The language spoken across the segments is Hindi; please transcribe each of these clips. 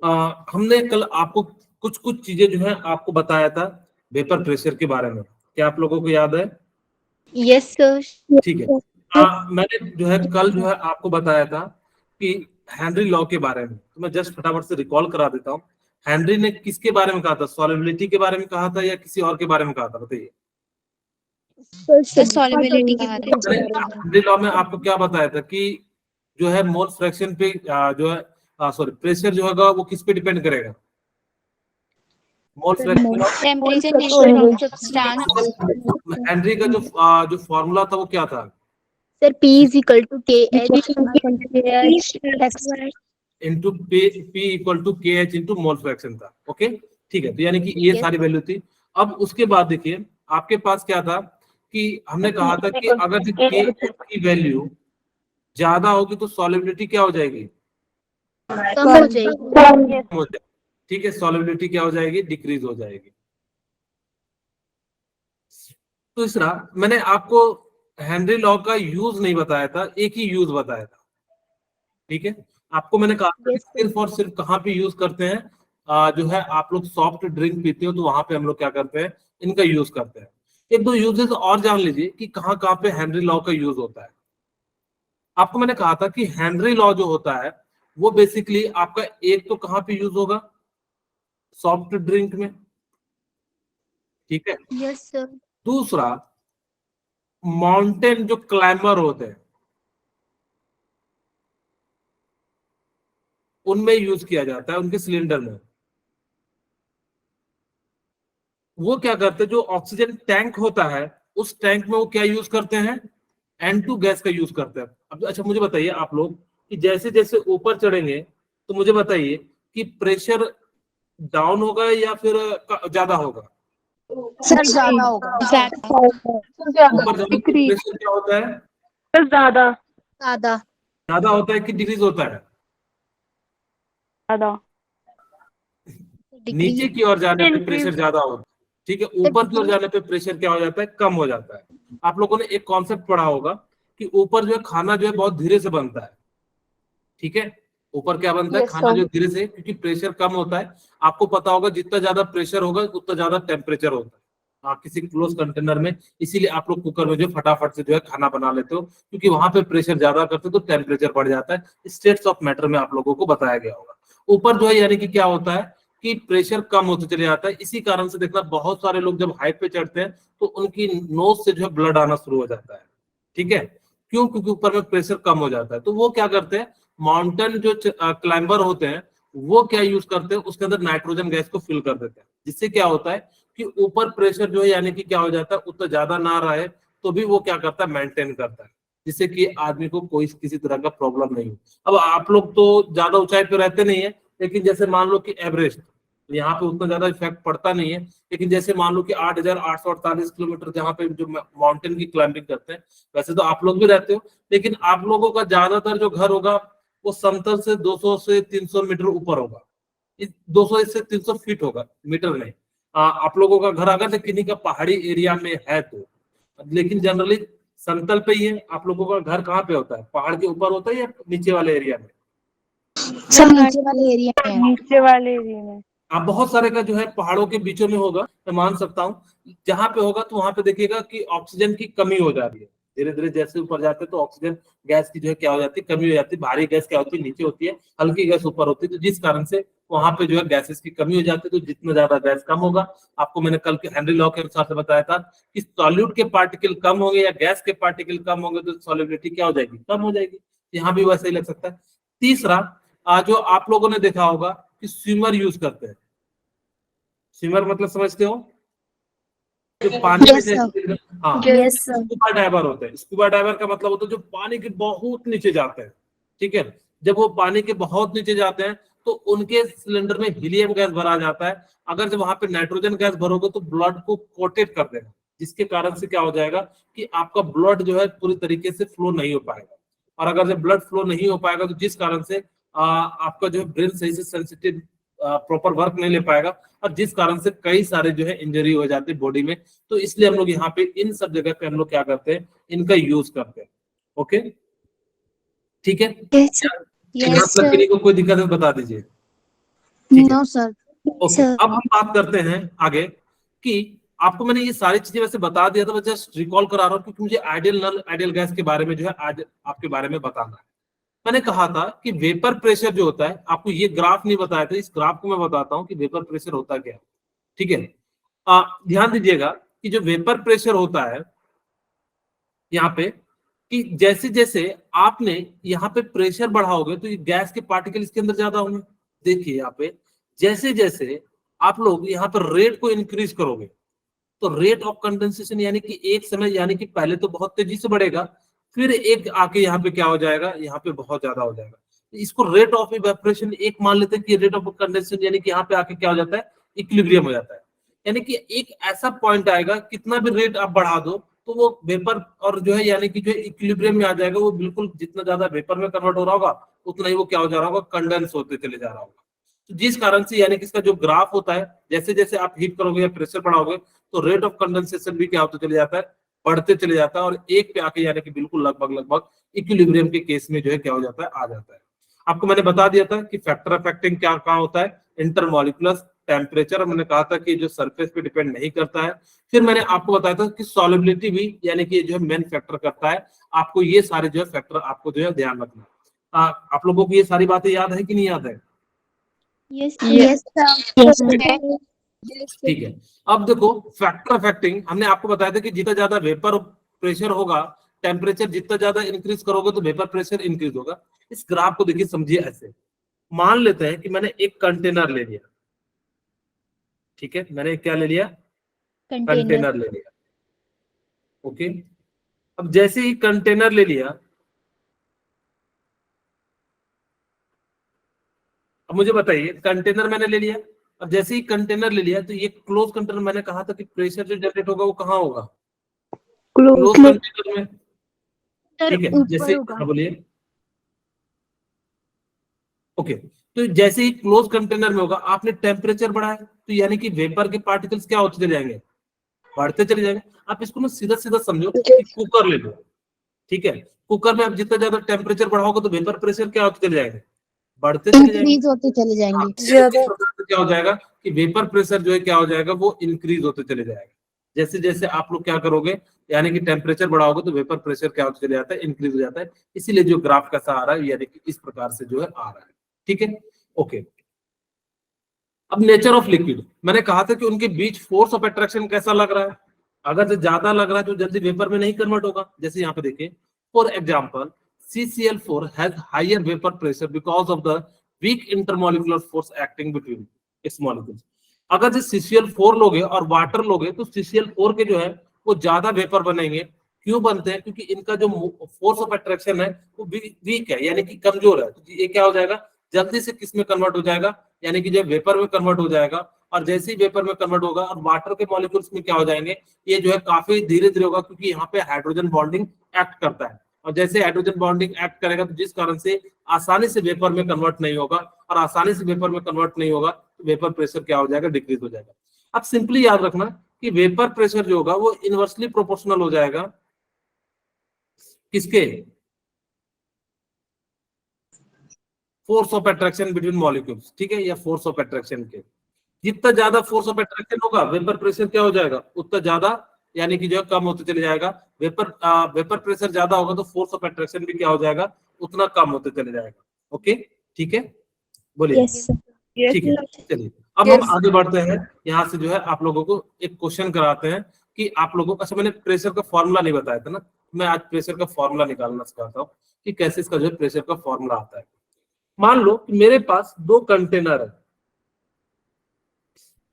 हमने कल आपको कुछ कुछ चीजें जो है आपको बताया था वेपर प्रेशर के बारे में, क्या आप लोगों को याद है? Yes sir. ठीक है। मैंने जो है कल जो है आपको बताया था कि हेनरी लॉ के बारे में, तो मैं जस्ट फटाफट से रिकॉल करा देता हूँ। हेनरी ने किसके बारे में कहा था? सॉल्युबिलिटी के बारे में कहा था या किसी और के बारे में कहा था, बताइए। सर सॉल्युबिलिटी के बारे में। हेनरी लॉ में आपको क्या बताया था कि जो है मोल फ्रैक्शन पे जो है सॉरी प्रेशर जो होगा वो किस पे डिपेंड करेगा? Mole fraction of temperature nature of substance. Henry का जो फॉर्मूला था वो क्या था? Sir P is equal to KH into P equal to K H into mole fraction था। ओके, ठीक है। तो यानी कि ये सारी वैल्यू थी। अब उसके बाद देखिए आपके पास क्या था कि हमने कहा था कि अगर के एच की वैल्यू ज्यादा होगी तो सॉल्युबिलिटी क्या हो जाएगी? कम हो जाएगी। ठीक है, सॉल्युबिलिटी क्या हो जाएगी? डिक्रीज हो जाएगी। दूसरा, मैंने आपको हेनरी लॉ का यूज नहीं बताया था, एक ही यूज बताया था। ठीक है, आपको मैंने कहा था कि सिर्फ और सिर्फ कहाँ पे यूज करते हैं, जो है आप लोग सॉफ्ट ड्रिंक पीते हो तो वहां पे हम लोग क्या करते हैं, इनका यूज करते हैं। एक दो यूजेस और जान लीजिए कि कहाँ कहाँ पे हेनरी लॉ का यूज होता है। आपको मैंने कहा था कि हेनरी लॉ जो होता है वो बेसिकली आपका एक तो कहाँ पे यूज होगा? सॉफ्ट ड्रिंक में। ठीक है। Yes sir. दूसरा, माउंटेन जो क्लाइंबर होते हैं उनमें यूज किया जाता है, उनके सिलेंडर में। वो क्या करते हैं, जो ऑक्सीजन टैंक होता है उस टैंक में वो क्या यूज करते हैं? N2 गैस का यूज करते हैं। अब अच्छा मुझे बताइए आप लोग कि जैसे जैसे ऊपर चढ़ेंगे तो मुझे बताइए कि प्रेशर डाउन होगा या फिर ज्यादा होगा? सर ज्यादा होगा। ऊपर जाने पे प्रेशर क्या होता है? सर ज्यादा। ज्यादा होता है कि डिक्रीज होता है? ज्यादा। नीचे की ओर जाने पे प्रेशर ज्यादा होता है। ठीक है, ऊपर की ओर जाने पे प्रेशर क्या हो जाता है? कम हो जाता है। आप लोगों ने एक कॉन्सेप्ट पढ़ा होगा कि ऊपर जो है खाना जो है बहुत धीरे से बनता है। ठीक है, ऊपर क्या बनता है? खाना जो धीरे से, क्योंकि प्रेशर कम होता है। आपको पता होगा जितना ज्यादा प्रेशर होगा उतना ज्यादा टेम्परेचर होता है किसी क्लोज कंटेनर में। इसीलिए आप लोग कुकर में जो फटाफट से जो है खाना बना लेते हो, क्योंकि वहां पे प्रेशर ज्यादा करते हो तो टेम्परेचर बढ़ जाता है। स्टेट्स ऑफ मैटर में आप लोगों को बताया गया होगा। ऊपर जो है यानी कि क्या होता है कि प्रेशर कम होते चले जाता है। इसी कारण से देखना बहुत सारे लोग जब हाइट पे चढ़ते हैं तो उनकी नोज से जो है ब्लड आना शुरू हो जाता है। ठीक है, क्यों? क्योंकि ऊपर में प्रेशर कम हो जाता है। तो वो क्या करते हैं, माउंटेन जो क्लाइंबर होते हैं वो क्या यूज करते हैं, उसके अंदर नाइट्रोजन गैस को फिल कर देते हैं। जिससे क्या होता है कि ऊपर प्रेशर जो है यानी कि क्या हो जाता है, उतना ज्यादा ना रहे तो भी वो क्या करता है, मेंटेन करता है, जिससे कि आदमी को कोई किसी तरह का प्रॉब्लम नहीं हो। अब आप लोग तो ज्यादा ऊंचाई पे रहते नहीं है, लेकिन जैसे मान लो कि एवरेस्ट, तो यहाँ पे उतना ज्यादा इफेक्ट पड़ता नहीं है। लेकिन जैसे मान लो कि 8,848 किलोमीटर जहाँ पे जो माउंटेन की क्लाइंबिंग करते हैं, वैसे तो आप लोग भी रहते हो, लेकिन आप लोगों का ज्यादातर जो घर होगा वो समतल से 200 से 300 मीटर ऊपर होगा। 200 से 300 फीट होगा, मीटर नहीं। आप लोगों का घर अगर से किन्हीं का पहाड़ी एरिया में है तो, लेकिन जनरली समतल पे ही है। आप लोगों का घर कहाँ पे होता है, पहाड़ के ऊपर होता है या नीचे वाले एरिया में? सर नीचे वाले एरिया में। नीचे वाले एरिया में। आप बहुत सारे का जो है पहाड़ों के बीचों में होगा, मैं मान सकता हूँ। जहां पे होगा तो वहां पे देखिएगा कि ऑक्सीजन की कमी हो जा रही है। धीरे धीरे जैसे ऊपर जाते हैं तो ऑक्सीजन गैस की जो है क्या हो जाती है, कमी हो जाती है। भारी गैस क्या होती है, नीचे होती है, हल्की गैस ऊपर होती है। तो जिस कारण से वहां पे जो है गैसेस की कमी हो जाती है। तो जितना ज्यादा गैस कम होगा, आपको मैंने कल के हेनरी लॉ के अनुसार से बताया था कि सॉल्यूट के पार्टिकल कम होंगे या गैस के पार्टिकल कम होंगे तो सॉल्युबिलिटी क्या हो जाएगी, कम हो जाएगी। यहाँ भी वैसे ही लग सकता है। तीसरा, जो आप लोगों ने देखा होगा कि स्विमर यूज करते हैं। स्विमर मतलब समझते हो, जो पानी में जैसे हाँ स्कूबा डाइवर होते हैं। स्कूबा डाइवर का मतलब होता है जो पानी के बहुत नीचे जाते हैं। ठीक है, जब वो पानी के बहुत नीचे जाते हैं तो उनके सिलेंडर में हीलियम गैस भरा जाता है। अगर जब वहां पे नाइट्रोजन गैस भरोगे तो ब्लड को कोटेड कर देगा, जिसके कारण से क्या हो जाएगा कि आपका ब्लड जो है पूरी तरीके से फ्लो नहीं हो पाएगा। और अगर जब ब्लड फ्लो नहीं हो पाएगा तो जिस कारण से आपका जो है ब्रेन सही से सेंसिटिव प्रॉपर वर्क नहीं ले पाएगा, और जिस कारण से कई सारे जो है इंजरी हो जाती है बॉडी में। तो इसलिए हम लोग यहाँ पे इन सब जगह पे हम लोग क्या करते हैं, इनका यूज करते हैं। ओके, ठीक है। यहाँ तक किसी को कोई दिक्कत है बता दीजिए। ठीक है। No sir. ओके, अब हम बात करते हैं आगे कि आपको मैंने ये सारी चीजें वैसे बता दिया था, मैं जस्ट रिकॉल करा रहा हूँ क्योंकि मुझे आइडियल नल आइडियल गैस के बारे में जो है आज आपके बारे में बताना है। मैंने कहा था कि वेपर प्रेशर जो होता है, आपको ये ग्राफ नहीं बताया था, इस ग्राफ को मैं बताता हूँ कि वेपर प्रेशर होता क्या है। ठीक है, ध्यान दीजिएगा कि जो वेपर प्रेशर होता है यहाँ पे, कि जैसे जैसे आपने यहाँ पे प्रेशर बढ़ाओगे तो ये गैस के पार्टिकल इसके अंदर ज्यादा होंगे। देखिए यहाँ पे जैसे जैसे आप लोग यहाँ पर रेट को इंक्रीज करोगे तो रेट ऑफ कंडेंसेशन यानी कि एक समय, यानी कि पहले तो बहुत तेजी से बढ़ेगा, फिर एक आके यहाँ पे क्या हो जाएगा, यहाँ पे बहुत ज्यादा हो जाएगा। इसको रेट ऑफ इवेपोरेशन एक मान लेते हैं कि रेट ऑफ कंडेंसेशन यानी कि यहाँ पे आके क्या हो जाता है, इक्विलिब्रियम हो जाता है। यानी कि एक ऐसा पॉइंट आएगा, कितना भी रेट आप बढ़ा दो तो वो वेपर और जो है यानी कि जो इक्विलिब्रियम में आ जाएगा, वो बिल्कुल जितना ज्यादा वेपर में कन्वर्ट हो रहा होगा उतना ही वो क्या हो जा रहा होगा, कंडेंस होते चले जा रहा होगा। तो जिस कारण से यानी कि इसका जो ग्राफ होता है, जैसे जैसे आप हीट करोगे या प्रेशर बढ़ाओगे तो रेट ऑफ कंडेंसेशन भी क्या होते चले जाता है, बढ़ते चले जाता है, और एक पे आके यानी कि बिल्कुल लगभग लगभग इक्विलिब्रियम के केस में जो है क्या हो जाता है, आ जाता है। आपको मैंने बता दिया था कि फैक्टर अफेक्टिंग क्या कहाँ होता है, इंटरमॉलिक्यूलर टेम्परेचर, मैंने कहा था कि जो सरफेस पे डिपेंड नहीं करता है। फिर मैंने आपको बताया था कि सॉल्युबिलिटी भी यानी कि जो है मेन फैक्टर करता है। आपको ये सारे जो है फैक्टर आपको जो है ध्यान रखना है। आप लोगों को ये सारी बातें याद है कि नहीं याद है? Yes Yes. ठीक है, अब देखो फैक्टर अफेक्टिंग हमने आपको बताया था कि जितना ज्यादा वेपर प्रेशर होगा, टेम्परेचर जितना ज्यादा इंक्रीज करोगे तो वेपर प्रेशर इंक्रीज होगा। इस ग्राफ को देखिए, समझिए ऐसे, मान लेते हैं कि मैंने एक कंटेनर ले लिया। ठीक है, मैंने क्या ले लिया, कंटेनर ले लिया। ओके, अब जैसे ही कंटेनर ले लिया, अब मुझे बताइए कंटेनर मैंने ले लिया, अब जैसे ही कंटेनर ले लिया तो ये क्लोज कंटेनर, मैंने कहा था कि प्रेशर जो जनरेट होगा वो कहाँ होगा, क्लोज कंटेनर में। ठीक है, जैसे हाँ, बोलिए। ओके, तो जैसे ही क्लोज कंटेनर में होगा, आपने टेम्परेचर बढ़ाया तो यानी कि वेपर के पार्टिकल्स क्या होते चले जाएंगे, बढ़ते चले जाएंगे। आप इसको ना सीधा सीधा समझो कि कुकर ले लो। ठीक है, कुकर में आप जितना ज्यादा टेम्परेचर बढ़ाओगे तो वेपर प्रेशर क्या होते चले जाएंगे, बढ़ते चले जाएंगे। इंक्रीज होते चले हाँ, जाएंगे। इस प्रकार से क्या हो जाएगा कि वेपर प्रेशर जो है क्या हो जाएगा, वो इंक्रीज होते चले जाएगा। जैसे जैसे आप लोग क्या करोगे, यानी कि टेम्परेचर बढ़ाओगे तो वेपर प्रेशर क्या होते चले जाता है, इंक्रीज हो जाता है। इसीलिए जो ग्राफ कैसा आ रहा है, यानी कि इस प्रकार से जो है आ रहा है। ठीक है, ओके। अब नेचर ऑफ लिक्विड, मैंने कहा था कि उनके बीच फोर्स ऑफ अट्रैक्शन कैसा लग रहा है। अगर जो ज्यादा लग रहा है तो जल्दी वेपर में नहीं कन्वर्ट होगा। जैसे यहाँ पे देखिए, for example CCl4 has higher vapour pressure because of the weak intermolecular force acting between its molecules. अगर जो CCl4 लोगे और वाटर लोगे तो CCl4 के जो है वो ज्यादा वेपर बनेंगे। क्यों बनते हैं, क्योंकि इनका जो फोर्स ऑफ अट्रैक्शन है वो वीक है, यानी कि कमजोर है। तो ये क्या हो जाएगा, जल्दी से किस में कन्वर्ट हो जाएगा, यानी कि जब वेपर में कन्वर्ट हो जाएगा। और जैसे ही वेपर में कन्वर्ट होगा और वाटर के मॉलिक्यूल्स में क्या हो जाएंगे, ये जो है काफी धीरे धीरे होगा, क्योंकि यहाँ पे हाइड्रोजन बॉन्डिंग एक्ट करता है। और जैसे हाइड्रोजन बॉन्डिंग एक्ट करेगा तो जिस कारण से आसानी से वेपर में कन्वर्ट नहीं होगा, और आसानी से वेपर में कन्वर्ट नहीं होगा तो वेपर प्रेशर क्या हो जाएगा, डिक्रीज हो जाएगा। अब सिंपली याद रखना कि वेपर प्रेशर जो होगा वो इनवर्सली प्रोपोर्शनल हो जाएगा किसके, force of attraction between molecules. ठीक है, या फोर्स ऑफ अट्रैक्शन के, जितना ज्यादा फोर्स ऑफ अट्रैक्शन होगा वेपर प्रेशर क्या हो जाएगा, उतना ज्यादा यानी कि जो है कम होते चले जाएगा। वेपर प्रेशर ज्यादा होगा तो फोर्स ऑफ अट्रैक्शन भी क्या हो जाएगा, उतना कम होते चले जाएगा। ओके, ठीक है, बोलिए। यस ठीक है, चलिए अब हम आगे बढ़ते हैं। यहाँ से जो है आप लोगों को एक क्वेश्चन कराते हैं कि आप लोगों को, अच्छा मैंने प्रेशर का फॉर्मूला नहीं बताया था ना, मैं आज प्रेशर का फॉर्मूला निकालना सिखाता हूँ कि कैसे इसका जो है प्रेशर का फॉर्मूला आता है। मान लो कि मेरे पास दो कंटेनर है,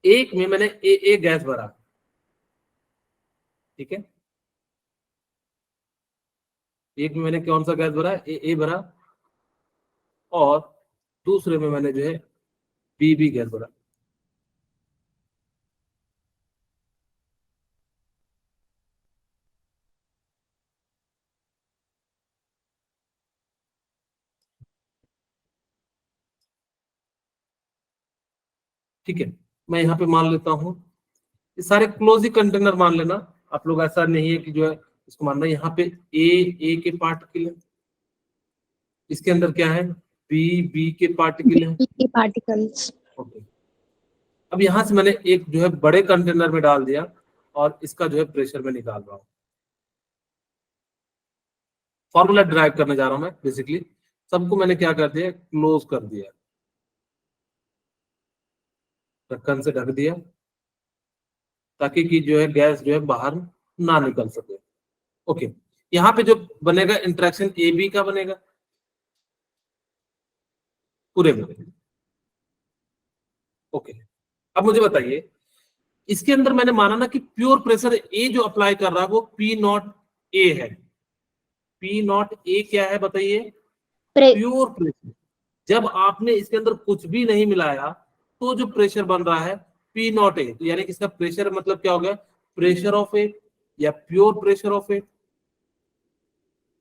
एक में मैंने ए गैस भरा। ठीक है, एक में मैंने कौन सा गैस भरा, ए भरा, और दूसरे में मैंने जो है बी गैस भरा। ठीक है, मैं यहाँ पे मान लेता हूँ, ये सारे क्लोज ही कंटेनर मान लेना आप लोग, ऐसा नहीं है कि जो है इसको मानना। यहाँ पे ए के पार्टिकल है, इसके अंदर क्या है, बी के पार्टिकल है। के पार्टिकल्स। ओके, अब यहां से मैंने एक जो है बड़े कंटेनर में डाल दिया और इसका जो है प्रेशर में निकाल रहा हूं। फॉर्मूला ड्राइव करने जा रहा हूं मैं बेसिकली। सबको मैंने क्या कर दिया, क्लोज कर दिया, ढक्कन से ढक दिया ताकि कि जो है गैस जो है बाहर ना निकल सके। ओके, यहाँ पे जो बनेगा इंटरेक्शन ए बी का बनेगा पूरे में। ओके, अब मुझे बताइए, इसके अंदर मैंने माना ना कि प्योर प्रेशर ए जो अप्लाई कर रहा है वो पी नॉट ए है। पी नॉट ए क्या है बताइए? Pure pressure. जब आपने इसके अंदर कुछ भी नहीं मिलाया तो जो प्रेशर बन रहा है पी नॉट ए, तो यानी कि इसका प्रेशर मतलब क्या हो गया? प्रेशर ऑफ ए या pure pressure of A.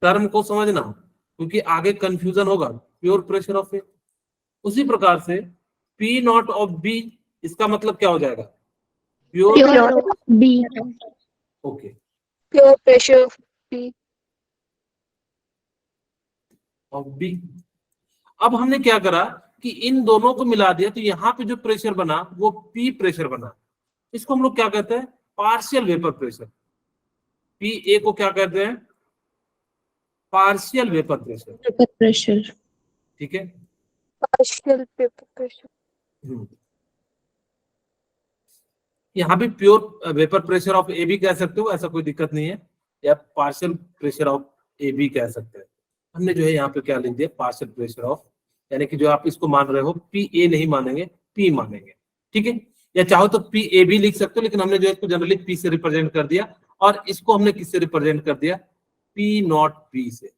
Term को समझना क्योंकि आगे कंफ्यूजन होगा। प्योर प्रेशर ऑफ ए। उसी प्रकार से पी नॉट ऑफ बी, इसका मतलब क्या हो जाएगा? Pure B. Okay, pure pressure B of B. अब हमने क्या करा कि इन दोनों को मिला दिया, तो यहाँ पे जो प्रेशर बना वो पी प्रेशर बना। इसको हम लोग क्या कहते हैं? Partial vapour pressure. P A को क्या कहते हैं? Partial vapour pressure. ठीक है, पार्शियल पेपर प्रेशर। यहाँ भी प्योर वेपर प्रेशर ऑफ ए भी कह सकते हो, ऐसा कोई दिक्कत नहीं है, या पार्शियल प्रेशर ऑफ ए भी कह सकते हैं। हमने जो है यहाँ पे क्या लिख दिया? पार्शियल प्रेशर ऑफ, यानी कि जो आप इसको मान रहे हो पी ए नहीं मानेंगे, पी मानेंगे। ठीक है, या चाहो तो पी ए भी लिख सकते हो, लेकिन हमने जो है इसको जनरली पी से रिप्रेजेंट कर दिया। और इसको हमने किससे रिप्रेजेंट कर दिया? पी नॉट बी से।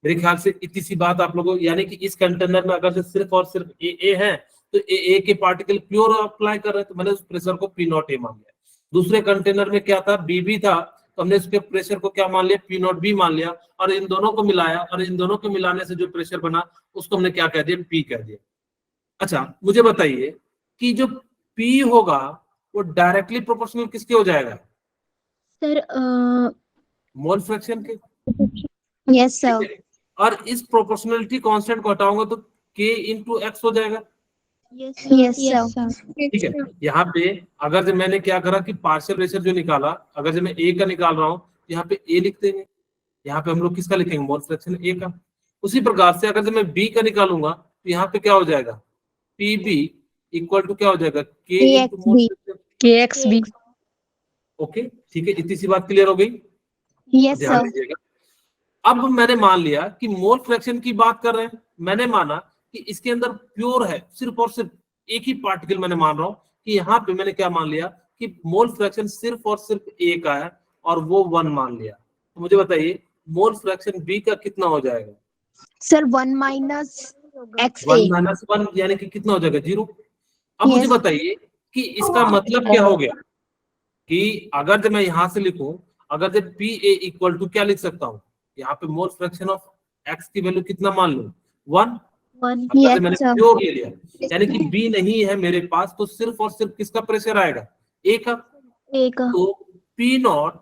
मेरे ख्याल से इतनी सी बात आप लोगों, यानी कि इस कंटेनर में अगर से सिर्फ और सिर्फ ए है तो ए के पार्टिकल प्योर अप्लाई कर रहे हैं, तो मैंने उस प्रेशर को पी नॉट ए मान लिया। दूसरे कंटेनर में क्या था? बी था, तो हमने उसके प्रेशर को क्या मान लिया? पी नॉट बी मान लिया। और इन दोनों को मिलाया, और इन दोनों को मिलाने से जो प्रेशर बना उसको हमने क्या कह दिया? पी कह दिया। अच्छा, मुझे बताइए कि जो पी होगा वो डायरेक्टली प्रोपोर्शनल किसके हो जाएगा? सर मोल फ्रैक्शन के। Yes sir. और इस प्रोपोर्शनलिटी कांस्टेंट को हटाऊंगा तो के इंटू एक्स हो जाएगा। Yes sir. ठीक है, यहाँ पे अगर जब मैंने क्या करा कि पार्शियल प्रेशर जो निकाला, अगर जब मैं ए का निकाल रहा हूँ तो यहाँ पे ए लिख देंगे, यहाँ पे हम लोग किसका लिखेंगे? मोल फ्रैक्शन ए का। उसी प्रकार से अगर जब मैं बी का निकालूंगा तो यहाँ पे क्या हो जाएगा? पी बी इक्वल टू क्या हो जाएगा? के इंटू मोल फ्रैक्शन के एक्स बी। ओके, ठीक है, इतनी सी बात क्लियर हो गई? यस ध्यान सर। दीजिएगा। अब मैंने मान लिया कि मोल फ्रैक्शन की बात कर रहे हैं, मैंने माना कि इसके अंदर प्योर है, सिर्फ और सिर्फ एक ही पार्टिकल मैंने मान रहा हूं कि यहाँ पे मैंने क्या मान लिया कि मोल फ्रैक्शन सिर्फ और सिर्फ ए का है, और वो 1 मान लिया। तो मुझे बताइए मोल फ्रैक्शन बी का कितना हो जाएगा? सर 1 माइनस एक्स 1 ए। माइनस 1 यानी कि कितना हो जाएगा? 0। अब मुझे बताइए कि इसका मतलब क्या हो गया कि अगर जब मैं यहां से लिखूं, अगर जब पी ए इक्वल टू क्या लिख सकता हूं? यहाँ पे मोल फ्रैक्शन ऑफ एक्स की वैल्यू कितना मान लो? 1। मैंने प्योर ले लिया, यानी कि बी नहीं है मेरे पास, तो सिर्फ और सिर्फ किसका प्रेशर आएगा? ए का। तो P naught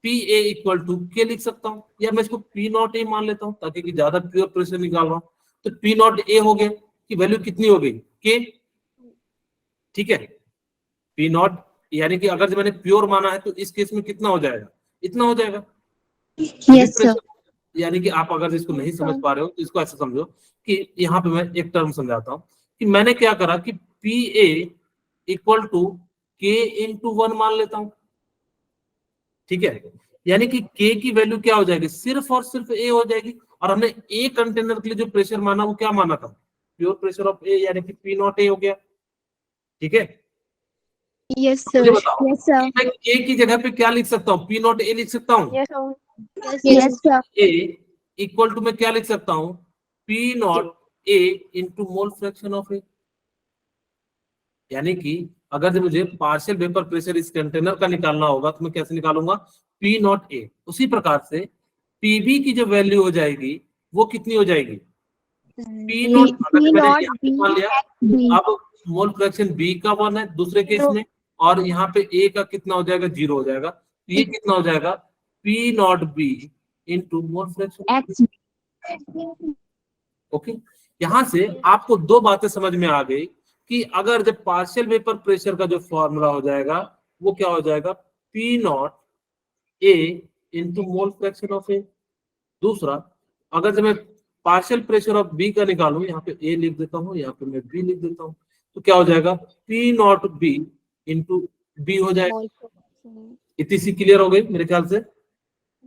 P A equal to K लिख सकता हूँ, या मैं इसको पी नॉट ए मान लेता हूँ ताकि कि ज्यादा प्योर प्रेशर निकाल रहा हूँ। तो पी नॉट ए हो गया कि वैल्यू कितनी हो गई? के। ठीक है, पी नॉट यानी कि अगर मैंने प्योर माना है तो इस केस में कितना हो जाएगा? इतना हो जाएगा। Yes sir. यानी कि आप अगर इसको नहीं समझ पा रहे हो तो इसको ऐसा समझो कि यहाँ पे मैं एक टर्म समझाता हूँ कि मैंने क्या करा कि पी ए इक्वल टू के इंटू 1 मान लेता हूँ। ठीक है, यानी कि के की वैल्यू क्या हो जाएगी? सिर्फ और सिर्फ ए हो जाएगी। और हमने ए कंटेनर के लिए जो प्रेशर माना वो क्या माना था? प्योर प्रेशर ऑफ ए, यानी कि पी नॉट ए हो गया। ठीक है, यस मुझे सर। बताओ कि मैं के की जगह पे क्या लिख सकता हूँ? पी नॉट ए लिख सकता हूँ। Yes sir. A equal to मैं क्या लिख सकता हूँ? P naught A into mole fraction of A. यानी कि अगर जो मुझे पार्शियल वेपर प्रेशर इस कंटेनर का निकालना होगा तो मैं कैसे निकालूंगा? P naught A. उसी प्रकार से पीबी की जो वैल्यू हो जाएगी वो कितनी हो जाएगी? P not. अगर मैंने यहाँ पे मान लिया, अब मोल फ्रैक्शन बी का 1 है दूसरे केस में, और यहाँ पे ए का कितना हो जाएगा? 0 हो जाएगा। तो ये कितना हो जाएगा? P naught B into mole fraction x. Okay, यहां से आपको दो बातें समझ में आ गई कि अगर जब पार्शियल वेपर प्रेशर का जो फॉर्मूला हो जाएगा वो क्या हो जाएगा, P naught A into mole fraction of A. दूसरा, अगर जब मैं पार्शियल प्रेशर ऑफ बी का निकालूं, यहाँ पे ए लिख देता हूँ, यहाँ पे मैं बी लिख देता हूँ, तो क्या हो जाएगा, P naught B into B हो जाएगा। इतनी सी क्लियर हो गई मेरे ख्याल से।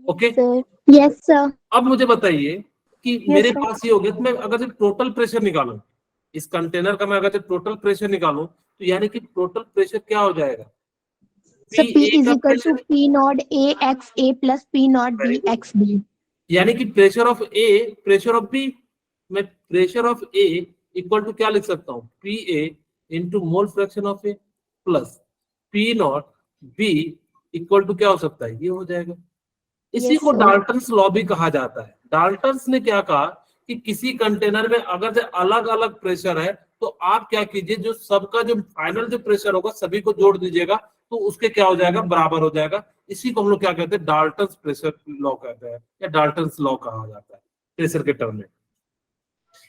Okay, yes sir. अब मुझे बताइए कि मेरे पास ये हो गया, तो मैं अगर जब टोटल प्रेशर निकालूं इस कंटेनर का, मैं अगर जब टोटल प्रेशर निकालूं तो यानी कि टोटल प्रेशर क्या हो जाएगा, सर P PA इज का equal to pressure, P naught A x A plus P naught B x B। यानी कि pressure of A pressure of B, मैं pressure of A equal to क्या लिख सकता हूँ, P A into mole fraction of A plus P naught B equal to क्या हो सकता है, ये हो जाएगा। इसी Yes, को sir. डाल्टन्स लॉ भी कहा जाता है। डाल्टन्स ने क्या कहा कि किसी कंटेनर में अगर जो अलग अलग प्रेशर है तो आप क्या कीजिए, जो सबका जो फाइनल जो प्रेशर होगा सभी को जोड़ दीजिएगा तो उसके क्या हो जाएगा, बराबर हो जाएगा। इसी को हम लोग क्या कहते हैं, डाल्टन्स प्रेशर लॉ कहते हैं या डाल्टन्स लॉ कहा जाता है प्रेशर के टर्म में।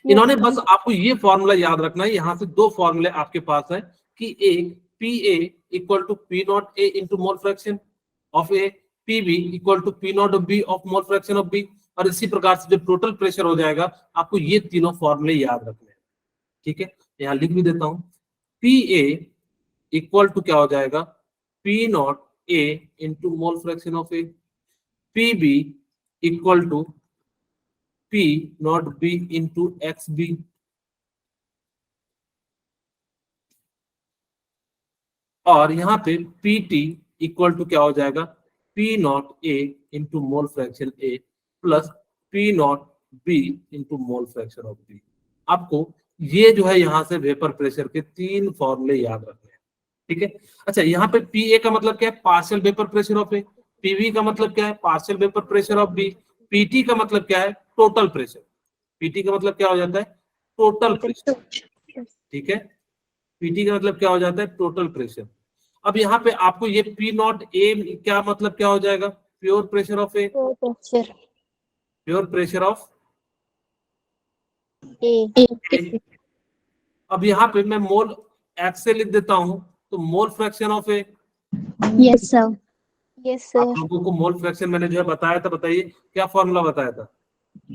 इन्होंने बस आपको ये फॉर्मूला याद रखना है, यहाँ से दो फॉर्मूले आपके पास है कि एक P A equal to P naught A into mole fraction of A, P B equal to P naught B of mole fraction of B, और इसी प्रकार से जो टोटल प्रेशर हो जाएगा आपको ये तीनों फॉर्मूले याद रखने हैं। ठीक है, यहाँ लिख भी देता हूं, पी ए इक्वल टू क्या हो जाएगा, P naught A into mole fraction of A, P B equal to P naught B into X B, और यहाँ पे पी टी इक्वल टू क्या हो जाएगा, P naught A into mole fraction A plus P naught B into mole fraction of B. आपको ये जो है यहाँ से वेपर प्रेशर के तीन फॉर्मूले याद रखने हैं। ठीक है, अच्छा यहाँ पे पी ए का मतलब क्या है, partial vapour pressure of A, PV का मतलब क्या है, partial vapour pressure of B, PT का मतलब क्या है, टोटल प्रेशर। पीटी का मतलब क्या हो जाता है, टोटल प्रेशर। ठीक है, पीटी का मतलब क्या हो जाता है, टोटल प्रेशर। अब यहाँ पे आपको ये पी नॉट ए क्या मतलब क्या हो जाएगा, pure pressure of A, pure pressure of A. अब यहाँ पे मैं मोल एक्स से लिख देता हूँ, तो मोल fraction of A. Yes sir. Yes आप सर। लोगों को मोल फ्रैक्शन मैंने जो है बताया था, बताइए क्या फॉर्मूला बताया था।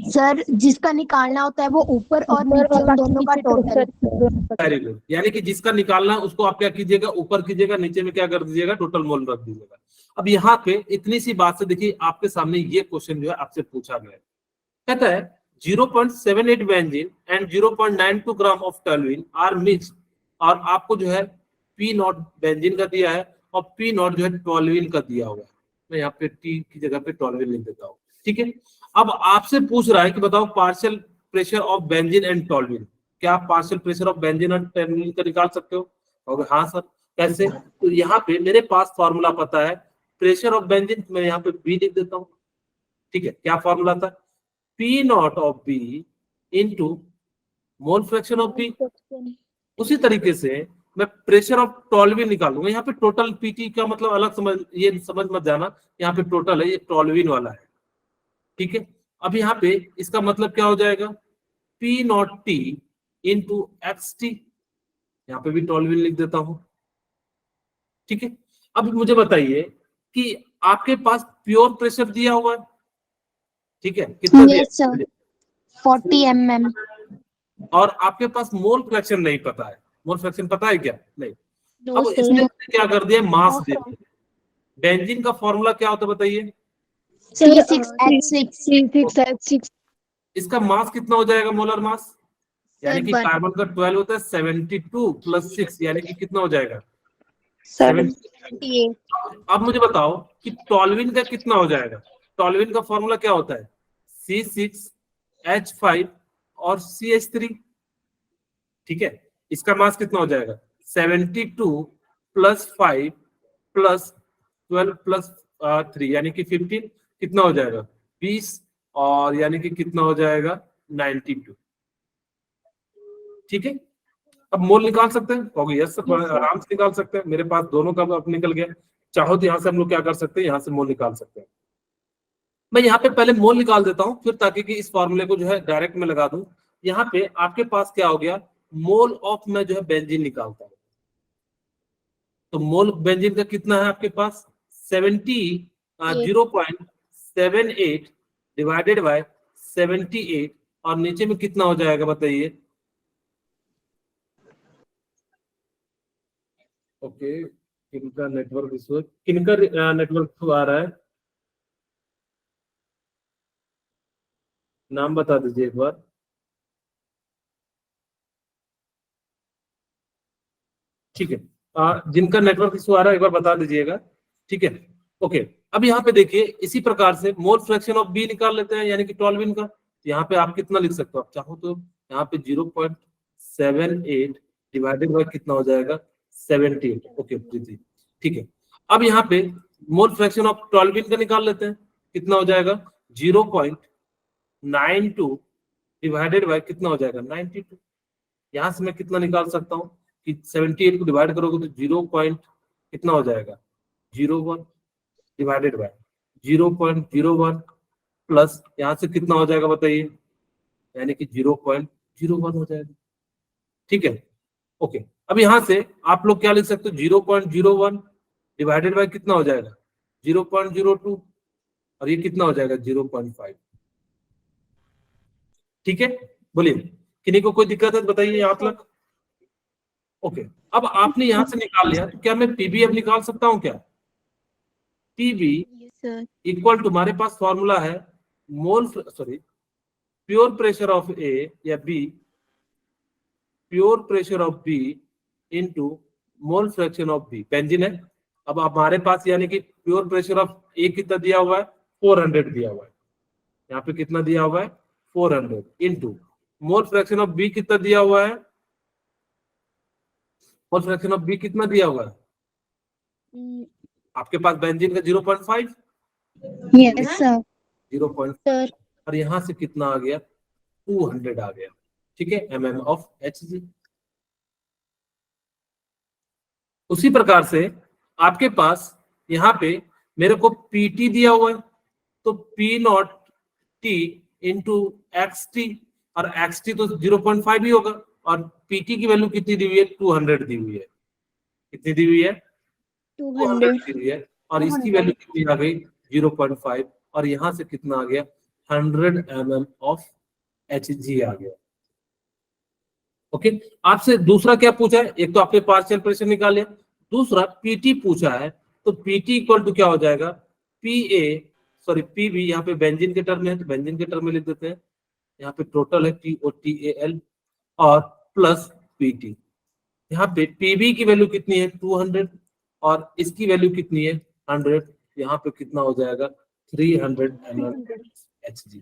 सर जिसका निकालना होता है वो ऊपर और नीचे उन दोनों का टोटल। वेरी गुड, यानी कि जिसका निकालना है उसको आप क्या कीजिएगा, ऊपर कीजिएगा, नीचे में क्या कर दीजिएगा, टोटल मोल रख दीजिएगा। अब यहाँ पे इतनी सी बात से देखिए आपके सामने ये क्वेश्चन जो है आपसे पूछा गया है, कहता है 0.78 benzene and 0.92 gram of toluene are mixed, और आपको जो है पी नॉट बेंजीन का दिया है और पी नॉट जो है टोल्यूइन का दिया हुआ है। मैं यहाँ पे टी की जगह पे टोल्यूइन लिख देता हूँ। ठीक है, अब आपसे पूछ रहा है कि बताओ partial pressure of benzene and toluene, क्या आप partial pressure of benzene and toluene का निकाल सकते हो। और हाँ सर, कैसे, तो यहाँ पे मेरे पास फॉर्मूला पता है, प्रेशर ऑफ बेंजीन मैं यहाँ पे बी लिख देता हूँ। ठीक है, क्या फॉर्मूला था, P naught of B into mole fraction of B. उसी तरीके से मैं प्रेशर ऑफ टोल्यूइन निकालूंगा, यहाँ पे टोटल पीटी का मतलब अलग समझ, ये समझ मत जाना, यहाँ पे टोटल है, ये टोल्यूइन वाला है। ठीक है, अब यहाँ पे इसका मतलब क्या हो जाएगा, P not T into x T, यहाँ पे भी टोल्यूइन लिख देता हूं। ठीक है, अब मुझे बताइए कि आपके पास प्योर प्रेशर दिया हुआ है, ठीक है, कितना दिया, यस सर 40 mm, और आपके पास मोल फ्रैक्शन नहीं पता है। मोल फ्रैक्शन पता है क्या, नहीं। नो अब सर। इसने क्या कर दिया, मास दे दिया। बेंजीन का फॉर्मूला क्या होता है बताइए, C6H6। इसका मास कितना हो जाएगा, मोलर मास, यानी कि Sir, कार्बन का 12 होता है, 72 प्लस 6 यानी कि कितना हो जाएगा, 78। अब मुझे बताओ कि टोल्यूइन का कितना हो जाएगा। टोल्यूइन का फॉर्मूला क्या होता है, C6H5 और CH3। ठीक है, इसका मास कितना हो जाएगा, 72 प्लस 5 प्लस 12 प्लस 3 यानी कि 15, कितना हो जाएगा 20, और यानी कि कितना हो जाएगा 92। ठीक है, अब मोल निकाल सकते हैं, हो गया, यस आराम से निकाल सकते हैं, मेरे पास दोनों का अब निकल गया। चाहो तो यहाँ से हम लोग क्या कर सकते हैं, यहाँ से मोल निकाल सकते हैं। मैं यहाँ पे पहले मोल निकाल देता हूँ, फिर ताकि कि इस फॉर्मूले को जो है डायरेक्ट में लगा दूं, यहाँ पे आपके पास क्या हो गया, मोल ऑफ में जो है बेंजीन निकालता है, तो मोल बेंजीन का कितना है आपके पास 0.78 डिवाइडेड बाय 78, और नीचे में कितना हो जाएगा बताइए। ओके, किनका नेटवर्क इशू, किनका नेटवर्क इशू आ रहा है, नाम बता दीजिए एक बार। ठीक है, जिनका नेटवर्क इशू आ रहा है एक बार बता दीजिएगा। ठीक है, ओके। अब यहाँ पे देखिए इसी प्रकार से मोल फ्रैक्शन ऑफ बी निकाल लेते हैं, यानी कि टॉल्विन का। यहाँ पे आप कितना लिख सकते हो, आप चाहो तो यहाँ पे 0.78 डिवाइडेड बाय कितना हो जाएगा 78। ओके प्रीति, ठीक है। अब यहाँ पे मोल फ्रैक्शन ऑफ टॉल्विन का निकाल लेते हैं, कितना हो जाएगा 0.92 डिवाइडेड बाय कितना हो जाएगा 92। यहां से मैं कितना निकाल सकता हूँ कि 78 को डिवाइड करोगे तो 0 कितना हो जाएगा 0.1 डिवाइडेड बाय 0.01 प्लस यहाँ से कितना हो जाएगा बताइए, यानी कि 0.01 हो जाएगा। ठीक है, ओके। अब यहाँ से आप लोग क्या लिख सकते हो, 0.01 डिवाइडेड बाय कितना हो जाएगा 0.02, और ये कितना हो जाएगा 0.5। ठीक है, बोलिए, किन्हीं को कोई दिक्कत है तो बताइए आप लोग। ओके, अब आपने यहां से निकाल लिया, तो क्या मैं पीबी अब निकाल सकता हूं क्या। PB Yes, sir. Equal to, हमारे पास फॉर्मूला है mole, sorry, pure pressure of A या B, pure pressure of B into mole fraction of B, benzene है। अब हमारे पास यानी कि प्योर प्रेशर ऑफ ए कितना दिया हुआ है 400 दिया हुआ है, यहाँ पे कितना दिया हुआ है 400 into mole fraction of B कितना दिया हुआ है, मोल फ्रैक्शन ऑफ बी कितना दिया हुआ है आपके पास बेंजीन का 0.5, यस सर। 0.5, और यहां से कितना आ गया 200 आ गया। ठीक है, mm ऑफ Hg। उसी प्रकार से आपके पास यहाँ पे मेरे को Pt दिया हुआ है, तो P not T into x T, और एक्स टी तो 0.5 ही होगा, और Pt की वैल्यू कितनी दी हुई है 200 दी हुई है, कितनी दी हुई है 200 दी हुई है, और इसकी वैल्यू कितनी आ गई 0.5, और यहां से कितना आ गया 100 mm ऑफ Hg आ गया। ओके, आपसे दूसरा क्या पूछा है, एक तो आपने पार्शियल प्रेशर निकाल लिया, दूसरा पीटी पूछा है, तो पीटी इक्वल टू क्या हो जाएगा पी ए, सॉरी पीबी, यहाँ पे बेंजीन के टर्म में है तो बेंजीन के टर्म में लिख देते हैं, यहाँ पे टोटल है TOTAL और प्लस पीटी। यहाँ पे पीबी की वैल्यू कितनी है 200, और इसकी वैल्यू कितनी है 100, यहाँ पे कितना हो जाएगा 300 mm Hg।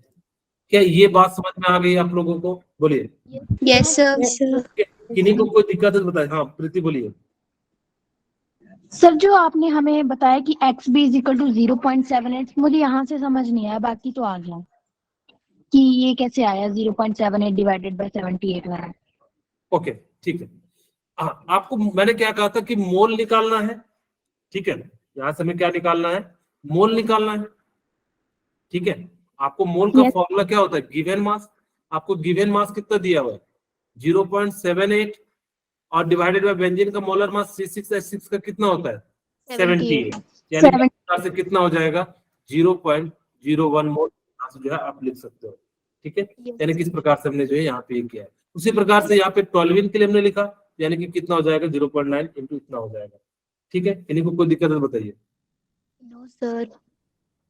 क्या ये बात समझ में आ गई आप लोगों को, बोलिए। Yes, sir. Yes, sir. किन्हीं को कोई दिक्कत है तो बताए, हाँ प्रीति बोलिए। सर जो आपने हमें बताया कि X B is equal to 0.78, मुझे यहाँ से समझ नहीं आया, बाकी तो आ गया कि ये कैसे आया 0.78 डिवाइडेड बाय 78 वाला। ओके, ठीक है। हाँ, आपको मैंने क्या कहा था कि मोल निकालना है, ठीक है, यहाँ से हमें क्या निकालना है मोल निकालना है। ठीक है, आपको मोल का Yes. फॉर्मूला क्या होता है गिवन मास, आपको गिवन मास कितना दिया हुआ है 0.78, और डिवाइडेड बाय बेंजीन का मोलर मास C6H6 का कितना होता है 78, यानी कि इस प्रकार से कितना हो जाएगा 0.01 मोल, यहाँ से जो है आप लिख सकते हो। ठीक है, यानी कि इस प्रकार से हमने जो है यहाँ पे किया है। उसी प्रकार से यहाँ पे टॉल्विन के लिए हमने लिखा, यानी कि कितना हो जाएगा 0.9 इंटू इतना हो जाएगा। ठीक है, इन्हीं को कोई दिक्कत है तो बताइए। No, sir.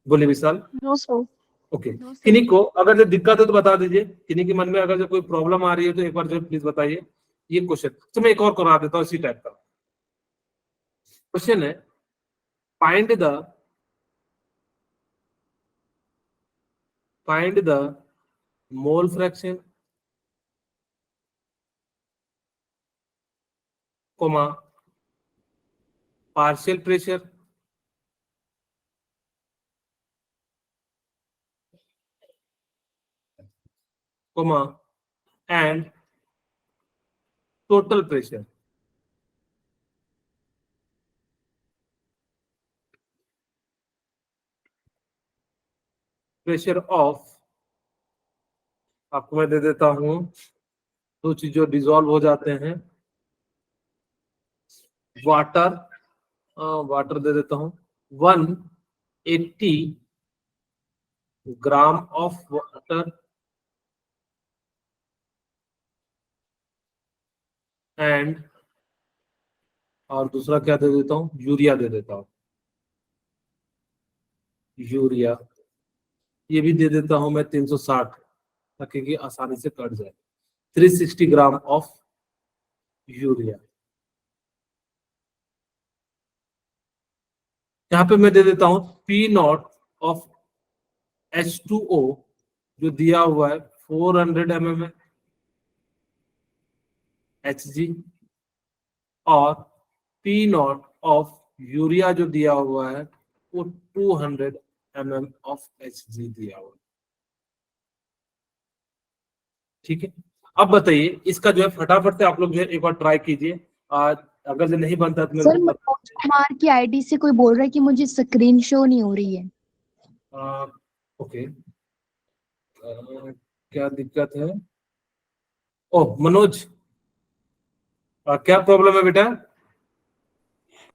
बोले विशाल। No, sir. Okay, No, sir. किन्हीं को अगर जो दिक्कत है तो बता दीजिए, किन्हीं के मन में अगर जो कोई प्रॉब्लम आ रही है तो एक बार जो प्लीज बताइए। ये क्वेश्चन तो मैं एक और करा देता हूँ इसी टाइप का क्वेश्चन है, find the mole fraction comma partial pressure comma and total pressure. Pressure of आपको मैं दे देता हूँ दो चीज जो डिजोल्व हो जाते हैं। वाटर, वाटर दे देता हूँ 180 ग्राम ऑफ वाटर एंड, और दूसरा क्या दे देता हूँ, यूरिया दे देता हूँ, यूरिया ये भी दे देता हूं मैं 360, ताकि कि आसानी से कट जाए। 360 ग्राम ऑफ यूरिया। यहाँ पे मैं दे देता हूं पी नॉट ऑफ H2O जो दिया हुआ है 400 mm Hg, और पी नॉट ऑफ यूरिया जो दिया हुआ है वो 200 mm ऑफ Hg दिया हुआ है। ठीक है, अब बताइए इसका जो है फटाफट से आप लोग जो है एक बार ट्राई कीजिए। आज अगर जो नहीं बनता तो मेरे सर को मनोज कुमार की आईडी से कोई बोल रहा है कि मुझे स्क्रीन शो नहीं हो रही है। ओके, क्या दिक्कत है? ओह मनोज, क्या प्रॉब्लम है बेटा?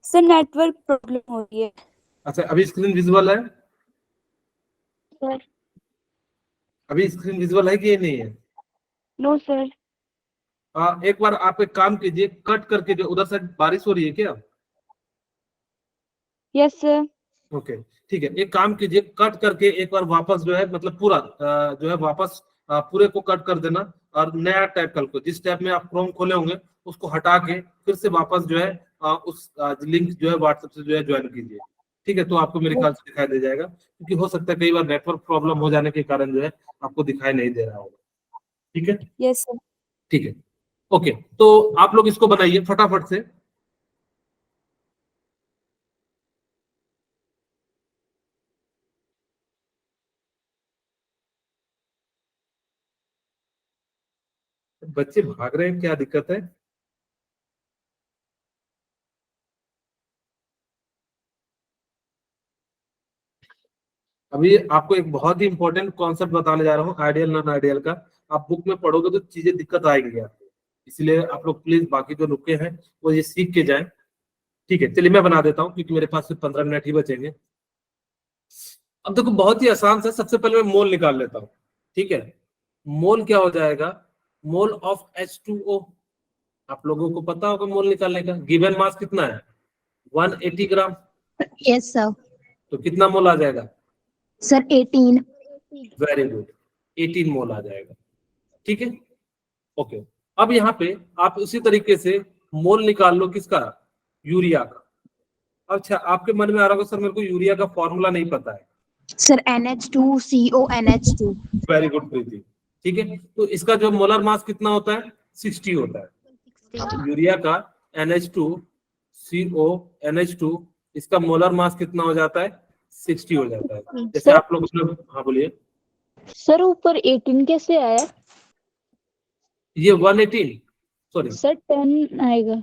सर नेटवर्क प्रॉब्लम हो रही है। अच्छा, अभी स्क्रीन विजुअल है? सर अभी स्क्रीन विजुअल है कि ये नहीं है? No sir. एक बार आप एक काम कीजिए, कट करके, जो उधर से बारिश हो रही है क्या? Yes sir. ओके ठीक है, एक काम कीजिए, कट करके एक बार वापस जो है मतलब पूरा जो है वापस पूरे को कट कर देना, और नया टैब कल को जिस टैब में आप क्रोम खोले होंगे उसको हटा के फिर से वापस जो है उस लिंक जो है व्हाट्सएप से जो है ज्वाइन कीजिए। ठीक है, तो आपको मेरे ख्याल से दिखाई दे जाएगा, क्योंकि हो सकता है कई बार नेटवर्क प्रॉब्लम हो जाने के कारण जो है आपको दिखाई नहीं दे रहा होगा। ठीक है, यस सर। ठीक है, ओके, तो आप लोग इसको बनाइए फटाफट से। बच्चे भाग रहे हैं, क्या दिक्कत है? अभी आपको एक बहुत ही इंपॉर्टेंट कॉन्सेप्ट बताने जा रहा हूँ, आइडियल नॉन आइडियल का। आप बुक में पढ़ोगे तो चीजें दिक्कत आएंगी आपको, इसलिए आप लोग प्लीज बाकी जो रुके हैं वो ये सीख के जाएं। ठीक है, चलिए मैं बना देता हूँ, क्योंकि मेरे पास सिर्फ 15 मिनट ही बचेंगे। अब देखो बहुत ही आसान सा, सबसे पहले मैं मोल निकाल लेता हूँ। ठीक है, मोल क्या हो जाएगा, मोल ऑफ H2O। आप लोगों को पता होगा मोल निकालने का, गिवन मास कितना है 180 ग्राम, यस सर। तो कितना मोल आ जाएगा? सर 18। वेरी गुड, 18 मोल आ जाएगा। ठीक है, ओके, अब यहाँ पे आप उसी तरीके से मोल निकाल लो, किसका? यूरिया का। अच्छा, आपके मन में आ रहा होगा सर मेरे को यूरिया का फॉर्मूला नहीं पता है। Sir NH2CO NH2। Very good प्रीति, ठीक है, तो इसका जो मोलर मास कितना होता है? 60 होता है। यूरिया का NH2CO NH2 इसका मोलर मास कितना हो जाता है? 60 हो जाता है। जैसे सर आप लोग उसमें, हाँ बोलिए। सर ऊपर 18 कैसे आया? ये 118, सॉरी सर 10 आएगा।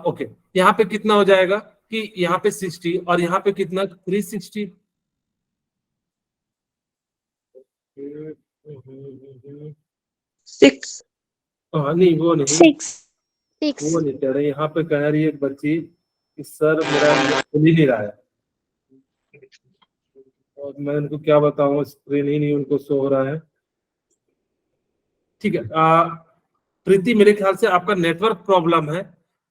ओके, यहाँ पे कितना हो जाएगा कि यहाँ पे 60 और यहाँ पे कितना 360। सिक्स। नहीं वो नहीं, सिक्स। वो नहीं कह रहे, यहाँ पे कह रही है एक बच्ची कि सर मेरा खुल ही नहीं रहा है, और मैं उनको क्या बताऊं, स्क्रीन ही नहीं उनको शो हो रहा है। ठीक है, प्रीति मेरे ख्याल से आपका नेटवर्क प्रॉब्लम है,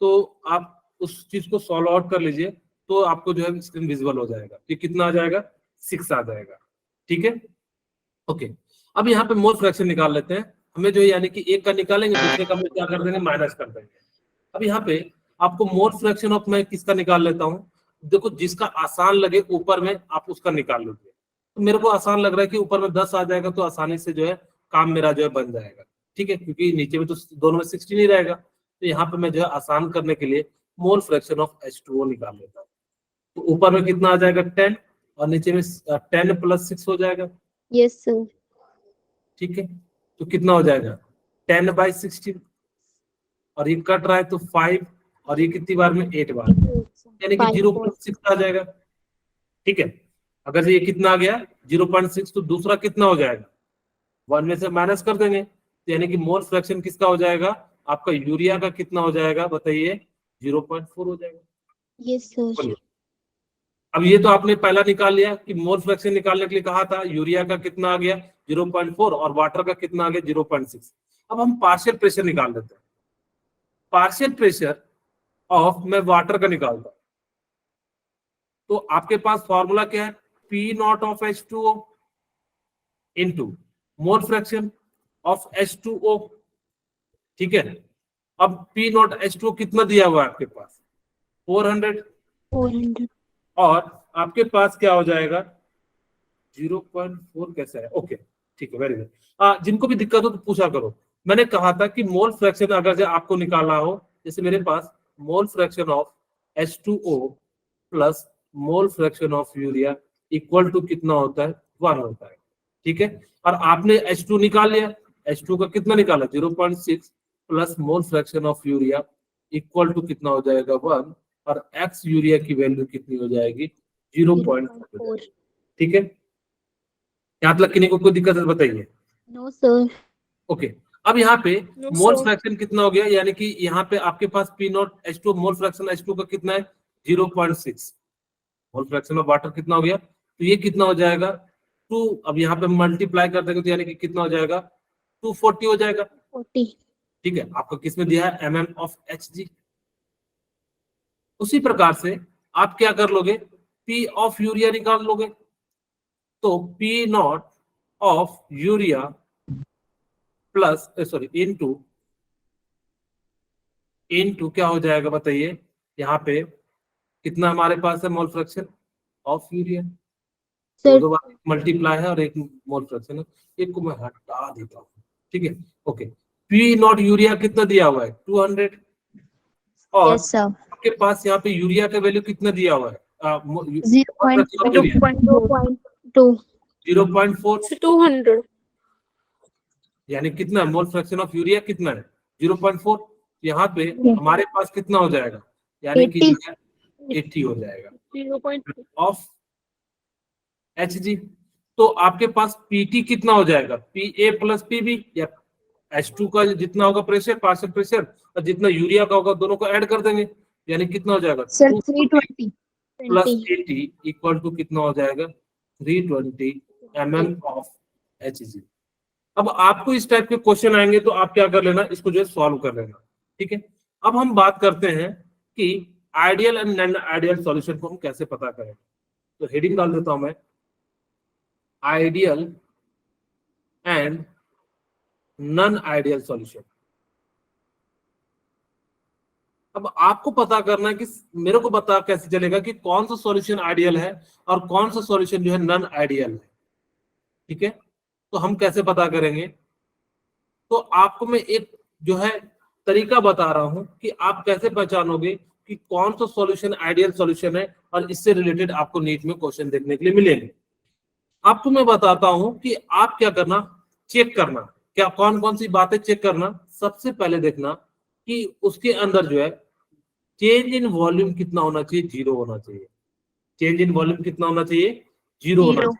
तो आप उस चीज को सॉल्व आउट कर लीजिए, तो आपको जो है स्क्रीन विजुअल हो जाएगा कि कितना आ जाएगा, 6 आ जाएगा। ठीक है, ओके, अब यहाँ पे मोल फ्रैक्शन निकाल लेते हैं। हमें जो है यानी कि एक का निकालेंगे, दूसरे का में क्या कर देंगे, माइनस कर देंगे। अब यहाँ पे आपको मोल फ्रैक्शन ऑफ, मैं किसका निकाल लेता हूँ, देखो जिसका आसान लगे ऊपर में आप उसका निकाल लीजिए। तो मेरे को आसान लग रहा है कि ऊपर में 10 आ जाएगा, तो आसानी से जो है काम मेरा जो है बन जाएगा। ठीक है, क्योंकि नीचे में तो दोनों में 16 ही रहेगा, तो यहाँ पे मैं जो है आसान करने के लिए मोल फ्रैक्शन ऑफ H2O निकाल लेता हूँ। तो ऊपर में कितना आ जाएगा 10, और नीचे में 10 + 6 हो जाएगा। Yes sir. ठीक है, तो कितना हो जाएगा 10/16, और ये कट रहा है तो 5, और ये कितनी बार में 8 बार, यानी कि 0.6 आ जाएगा। ठीक है, अगर ये कितना आ गया 0.6, तो दूसरा कितना हो जाएगा 1 में से माइनस कर देंगे, तो यानी कि मोल फ्रैक्शन किसका हो जाएगा, आपका यूरिया का कितना हो जाएगा बताइए, 0.4 हो जाएगा। Yes sir. बोलिए। अब ये तो आपने पहला निकाल लिया कि मोल फ्रैक्शन निकालने के लिए कहा था, यूरिया का कितना आ गया 0.4 और वाटर का कितना आ गया 0.6। अब हम पार्शियल प्रेशर निकाल लेते हैं। पार्शियल प्रेशर ऑफ, मैं वाटर का निकालता हूं, तो आपके पास फॉर्मूला क्या है, P naught of H2O into mole fraction of H2O। ठीक है, अब पी नॉट H2O कितना दिया हुआ है आपके पास 400, 400। और आपके पास क्या हो जाएगा 0.4 कैसा है, ओके ठीक है, वेरी गुड। जिनको भी दिक्कत हो तो पूछा करो। मैंने कहा था कि मोल फ्रैक्शन अगर जो आपको निकालना हो, जैसे मेरे पास mole fraction of H2O plus mole fraction of urea equal to कितना होता है 1 होता है। ठीक है, और आपने H2 निकाल लिया, H2 का कितना निकाला 0.6 plus mole fraction of urea equal to कितना हो जाएगा 1, और एक्स यूरिया की वैल्यू कितनी हो जाएगी 0.4। ठीक है, यहाँ तक किन्हीं को कोई दिक्कत है तो बताइए। No sir. ओके, अब यहाँ पे No, मोल sir. फ्रैक्शन कितना हो गया, यानी कि यहाँ पे आपके पास P naught H2 mole fraction H2 का कितना है 0.6, मोल फ्रैक्शन ऑफ वाटर कितना हो गया, तो ये कितना हो जाएगा 2। अब यहाँ पे मल्टीप्लाई कर देंगे तो यानी कि कितना हो जाएगा 240 हो जाएगा। 40। ठीक है, आपको किसमें दिया है mm ऑफ Hg। उसी प्रकार से आप क्या कर लोगे, P ऑफ यूरिया निकाल लोगे, तो P not of urea plus sorry into क्या हो जाएगा बताइए, यहाँ पे कितना हमारे पास है मोल फ्रैक्शन ऑफ यूरिया, सर दो बार मल्टीप्लाई है और एक मोल फ्रैक्शन है, एक को मैं हटा देता हूँ। ठीक है, ओके, पी नॉट यूरिया कितना दिया हुआ है 200, और यस सर। आपके पास यहाँ पे यूरिया का वैल्यू कितना दिया हुआ है 0.2। 0.4, 200। यानी कितना मोल फ्रैक्शन ऑफ यूरिया कितना है 0.4। यहाँ पे हमारे पास कितना हो जाएगा, यानी कि 80 हो जाएगा 0.2 ऑफ Hg। तो आपके पास Pt कितना हो जाएगा Pa प्लस Pb, या H2 का जितना होगा प्रेशर पार्शियल प्रेशर और जितना यूरिया का होगा दोनों को ऐड कर देंगे, यानी कितना हो जाएगा सर 320 प्लस 80 इक्वल टू कितना हो जाएगा 320 mm ऑफ Hg। अब आपको इस टाइप के क्वेश्चन आएंगे तो आप क्या कर लेना, इसको जो है सॉल्व कर लेना। ठीक है, अब हम बात करते हैं कि ideal and non ideal solution को हम कैसे पता करें। तो हेडिंग डाल देता हूं मैं, ideal and non ideal solution. अब आपको पता करना है कि मेरे को पता कैसे चलेगा कि कौन सा सॉल्यूशन आइडियल है और कौन सा सॉल्यूशन जो है नॉन आइडियल है। ठीक है, तो हम कैसे पता करेंगे, तो आपको मैं एक जो है तरीका बता रहा हूं कि आप कैसे पहचानोगे कि कौन सा सॉल्यूशन आइडियल सॉल्यूशन है, और इससे रिलेटेड आपको नीट में क्वेश्चन देखने के लिए मिलेंगे। आपको मैं बताता हूं कि आप क्या करना, चेक करना क्या कौन कौन सी बातें चेक करना। सबसे पहले देखना कि उसके अंदर जो है चेंज इन वॉल्यूम कितना होना चाहिए, 0 होना चाहिए। चेंज इन वॉल्यूम कितना होना चाहिए, 0 होना चाहिए।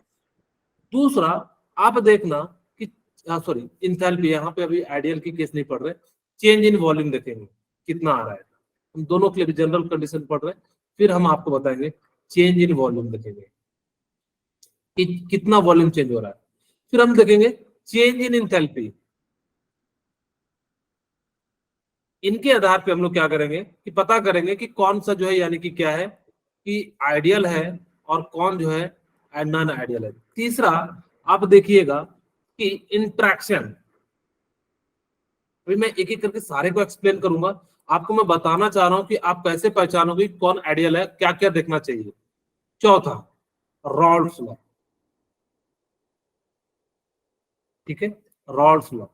दूसरा आप देखना कि सॉरी इंथैल्पी, यहाँ पे अभी आइडियल की केस नहीं पढ़ रहे, चेंज इन वॉल्यूम देखेंगे कितना आ रहा है। हम दोनों के लिए भी जनरल कंडीशन पढ़ रहे हैं, फिर हम आपको बताएंगे चेंज इन वॉल्यूम देखेंगे कि कितना वॉल्यूम चेंज हो रहा है। फिर हम देखेंगे चेंज इन इंथैल्पी। इनके आधार पे हम लोग क्या करेंगे कि पता करेंगे कि कौन सा जो है यानी कि क्या है कि आइडियल है और कौन जो है नॉन आइडियल है। तीसरा आप देखिएगा कि इंट्रैक्शन, अभी मैं एक एक करके सारे को एक्सप्लेन करूंगा, आपको मैं बताना चाह रहा हूं कि आप कैसे पहचानोगे कौन आइडियल है, क्या क्या देखना चाहिए। चौथा रॉल्स लॉ, ठीक है, रॉल्स लॉ।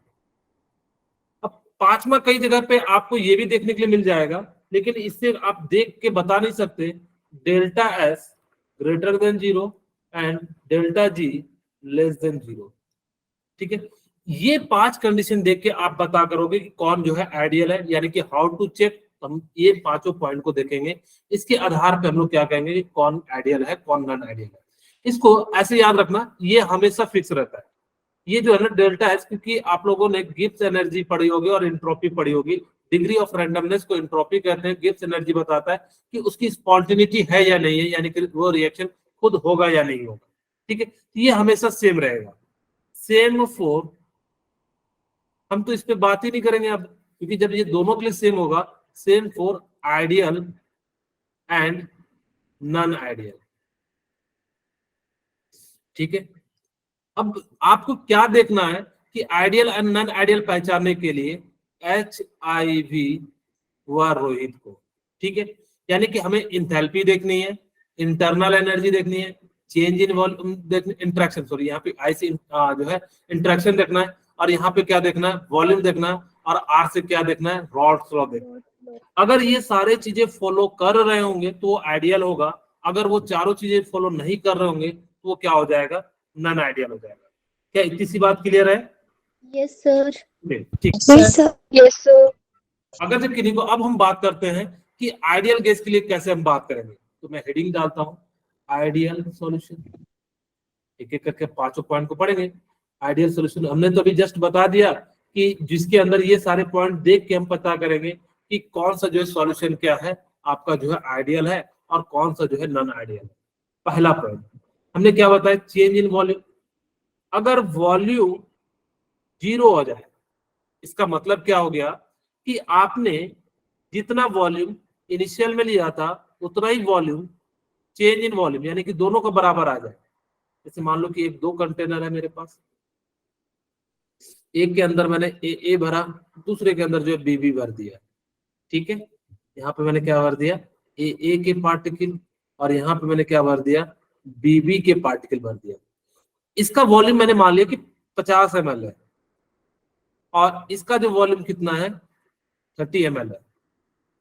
अब पांचवा कई जगह पे आपको ये भी देखने के लिए मिल जाएगा, लेकिन इससे आप देख के बता नहीं सकते, delta S greater than 0 and delta G less than 0। ठीक है, ये 5 कंडीशन देख के आप पता करोगे कि कौन जो है आइडियल है, यानी कि हाउ टू चेक। हम ये पांचों पॉइंट को देखेंगे, इसके आधार पे हम लोग क्या कहेंगे कि कौन आइडियल है कौन नॉन आइडियल है। इसको ऐसे याद रखना, ये हमेशा फिक्स रहता है। ये जो है ना डेल्टा एच, क्योंकि आप लोगों ने गिब्स एनर्जी पढ़ी होगी और इंट्रोपी पढ़ी होगी। डिग्री ऑफ रैंडमनेस को इंट्रोपी कहते हैं। गिब्स एनर्जी बताता है कि उसकी स्पॉन्टेनिटी है या नहीं है, यानी कि वो रिएक्शन खुद होगा या नहीं होगा। ठीक है, ये हमेशा सेम रहेगा। सेम फॉर, हम तो इस पे बात ही नहीं करेंगे अब, क्योंकि जब ये दोनों के लिए सेम होगा, same for ideal and non ideal. ठीक है, अब आपको क्या देखना है कि आइडियल एंड नॉन आइडियल पहचानने के लिए HIV व रोहित को। ठीक है, यानी कि हमें इंथैल्पी देखनी है, इंटरनल एनर्जी देखनी है, चेंज इन वॉल्यूम देखनी, इंटरेक्शन, सॉरी यहाँ पे आई से जो है इंटरेक्शन देखना है, और यहाँ पे क्या देखना है, वॉल्यूम देखना है, और R से क्या देखना है, रॉल्स लॉ देखना है। अगर ये सारे चीजें फॉलो कर रहे होंगे तो वो आइडियल होगा। अगर वो चारों चीजें फॉलो नहीं कर रहे होंगे तो वो क्या हो जाएगा, नॉन आइडियल हो जाएगा। क्या इतनी सी बात क्लियर है? Yes sir. ठीक। Yes sir. अगर जब किन्हीं को, अब हम बात करते हैं कि आइडियल गैस के लिए कैसे हम बात करेंगे, तो मैं हेडिंग डालता हूं आइडियल सॉल्यूशन। एक एक करके पांचों पॉइंट को पढ़ेंगे। आइडियल सॉल्यूशन हमने तो अभी जस्ट बता दिया कि जिसके अंदर ये सारे पॉइंट देख के हम पता करेंगे कि कौन सा जो है सॉल्यूशन क्या है आपका जो है आइडियल है और कौन सा जो है नॉन आइडियल है। पहला पॉइंट हमने क्या बताया, चेंज इन वॉल्यूम। अगर वॉल्यूम 0 हो जाए, इसका मतलब क्या हो गया कि आपने जितना वॉल्यूम इनिशियल में लिया था उतना ही वॉल्यूम चेंज इन वॉल्यूम, यानी कि दोनों का बराबर आ जाए। जैसे मान लो कि एक 2 कंटेनर है मेरे पास, एक के अंदर मैंने ए भरा, दूसरे के अंदर जो है बी भर दिया। ठीक है, यहाँ पे मैंने क्या भर दिया, ए के पार्टिकल, और यहाँ पे मैंने क्या भर दिया, बी के पार्टिकल भर दिया। इसका वॉल्यूम मैंने मान लिया कि 50 ml है, और इसका जो वॉल्यूम कितना है 30 ml है।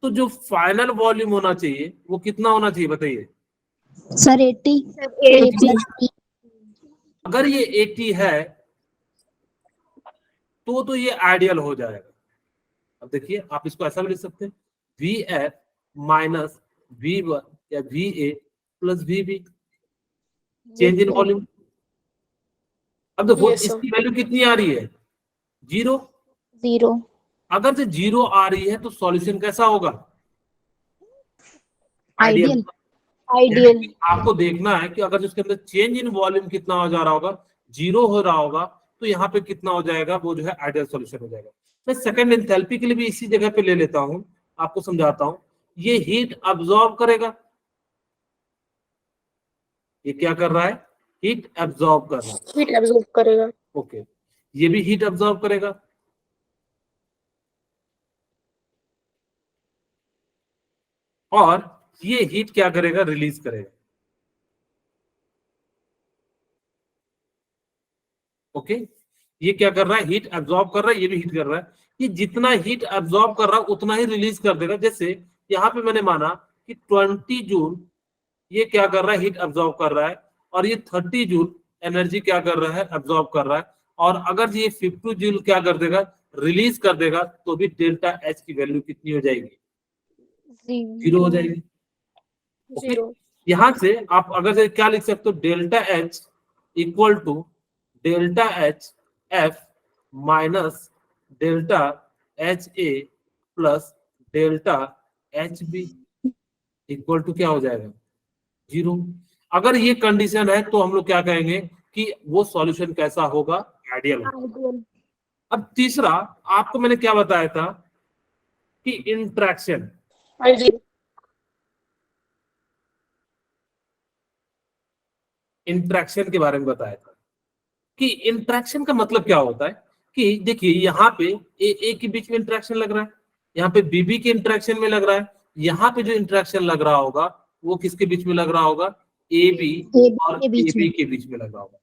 तो जो फाइनल वॉल्यूम होना चाहिए वो कितना होना चाहिए बताइए? सर 80। अगर ये 80 है तो ये आइडियल हो जाएगा। अब देखिए, आप इसको ऐसा भी लिख सकते हैं, VF माइनस V1 या VA plus VB, change in volume. अब देखो इसकी वैल्यू कितनी आ रही है, 0। अगर से 0 आ रही है तो सॉल्यूशन कैसा होगा, आइडियल। आइडियल। आपको देखना है कि अगर उसके अंदर चेंज इन वॉल्यूम कितना हो जा रहा होगा, 0 हो रहा होगा, तो यहाँ पे कितना हो जाएगा, वो जो है आइडियल सॉल्यूशन हो जाएगा। मैं सेकंड एंथैल्पी के लिए भी इसी जगह पे ले लेता हूं, आपको समझाता हूं। ये हीट अब्सॉर्ब करेगा, ये क्या कर रहा है, हीट अब्सॉर्ब कर रहा है, हीट अब्सॉर्ब करेगा। ओके, ये भी हीट अब्सॉर्ब करेगा। और ये हीट क्या करेगा, रिलीज करेगा। ओके, ये क्या कर रहा है, हीट अब्सॉर्ब कर रहा है, ये भी हीट कर रहा है। ये जितना हीट अब्सॉर्ब कर रहा है उतना ही रिलीज कर देगा। जैसे यहाँ पे मैंने माना कि 20 जूल ये क्या कर रहा है, हीट अब्सॉर्ब कर रहा है, और ये 30 जूल एनर्जी क्या कर रहा है, अब्सॉर्ब कर रहा है। और अगर ये 50 जूल क्या कर देगा, रिलीज कर देगा, तो भी डेल्टा एच की वैल्यू कितनी हो जाएगी, 0 हो जाएगी। ओके, यहां से आप अगर से क्या लिख सकते हो, delta H equal to delta H F minus delta H A plus delta H B equal to क्या हो जाएगा, 0। अगर ये कंडीशन है तो हम लोग क्या कहेंगे कि वो सॉल्यूशन कैसा होगा, आइडियल होगा। अब तीसरा आपको मैंने क्या बताया था कि इंट्रैक्शन, इंट्रैक्शन के बारे में बताया था कि इंट्रैक्शन का मतलब क्या होता है। कि देखिए यहाँ पे ए के बीच में इंट्रैक्शन लग रहा है, यहाँ पे बीबी के इंट्रैक्शन में लग रहा है, यहाँ पे जो इंट्रैक्शन लग रहा होगा वो किसके बीच में लग रहा होगा, ए बी और ए बी के बीच में लग रहा होगा।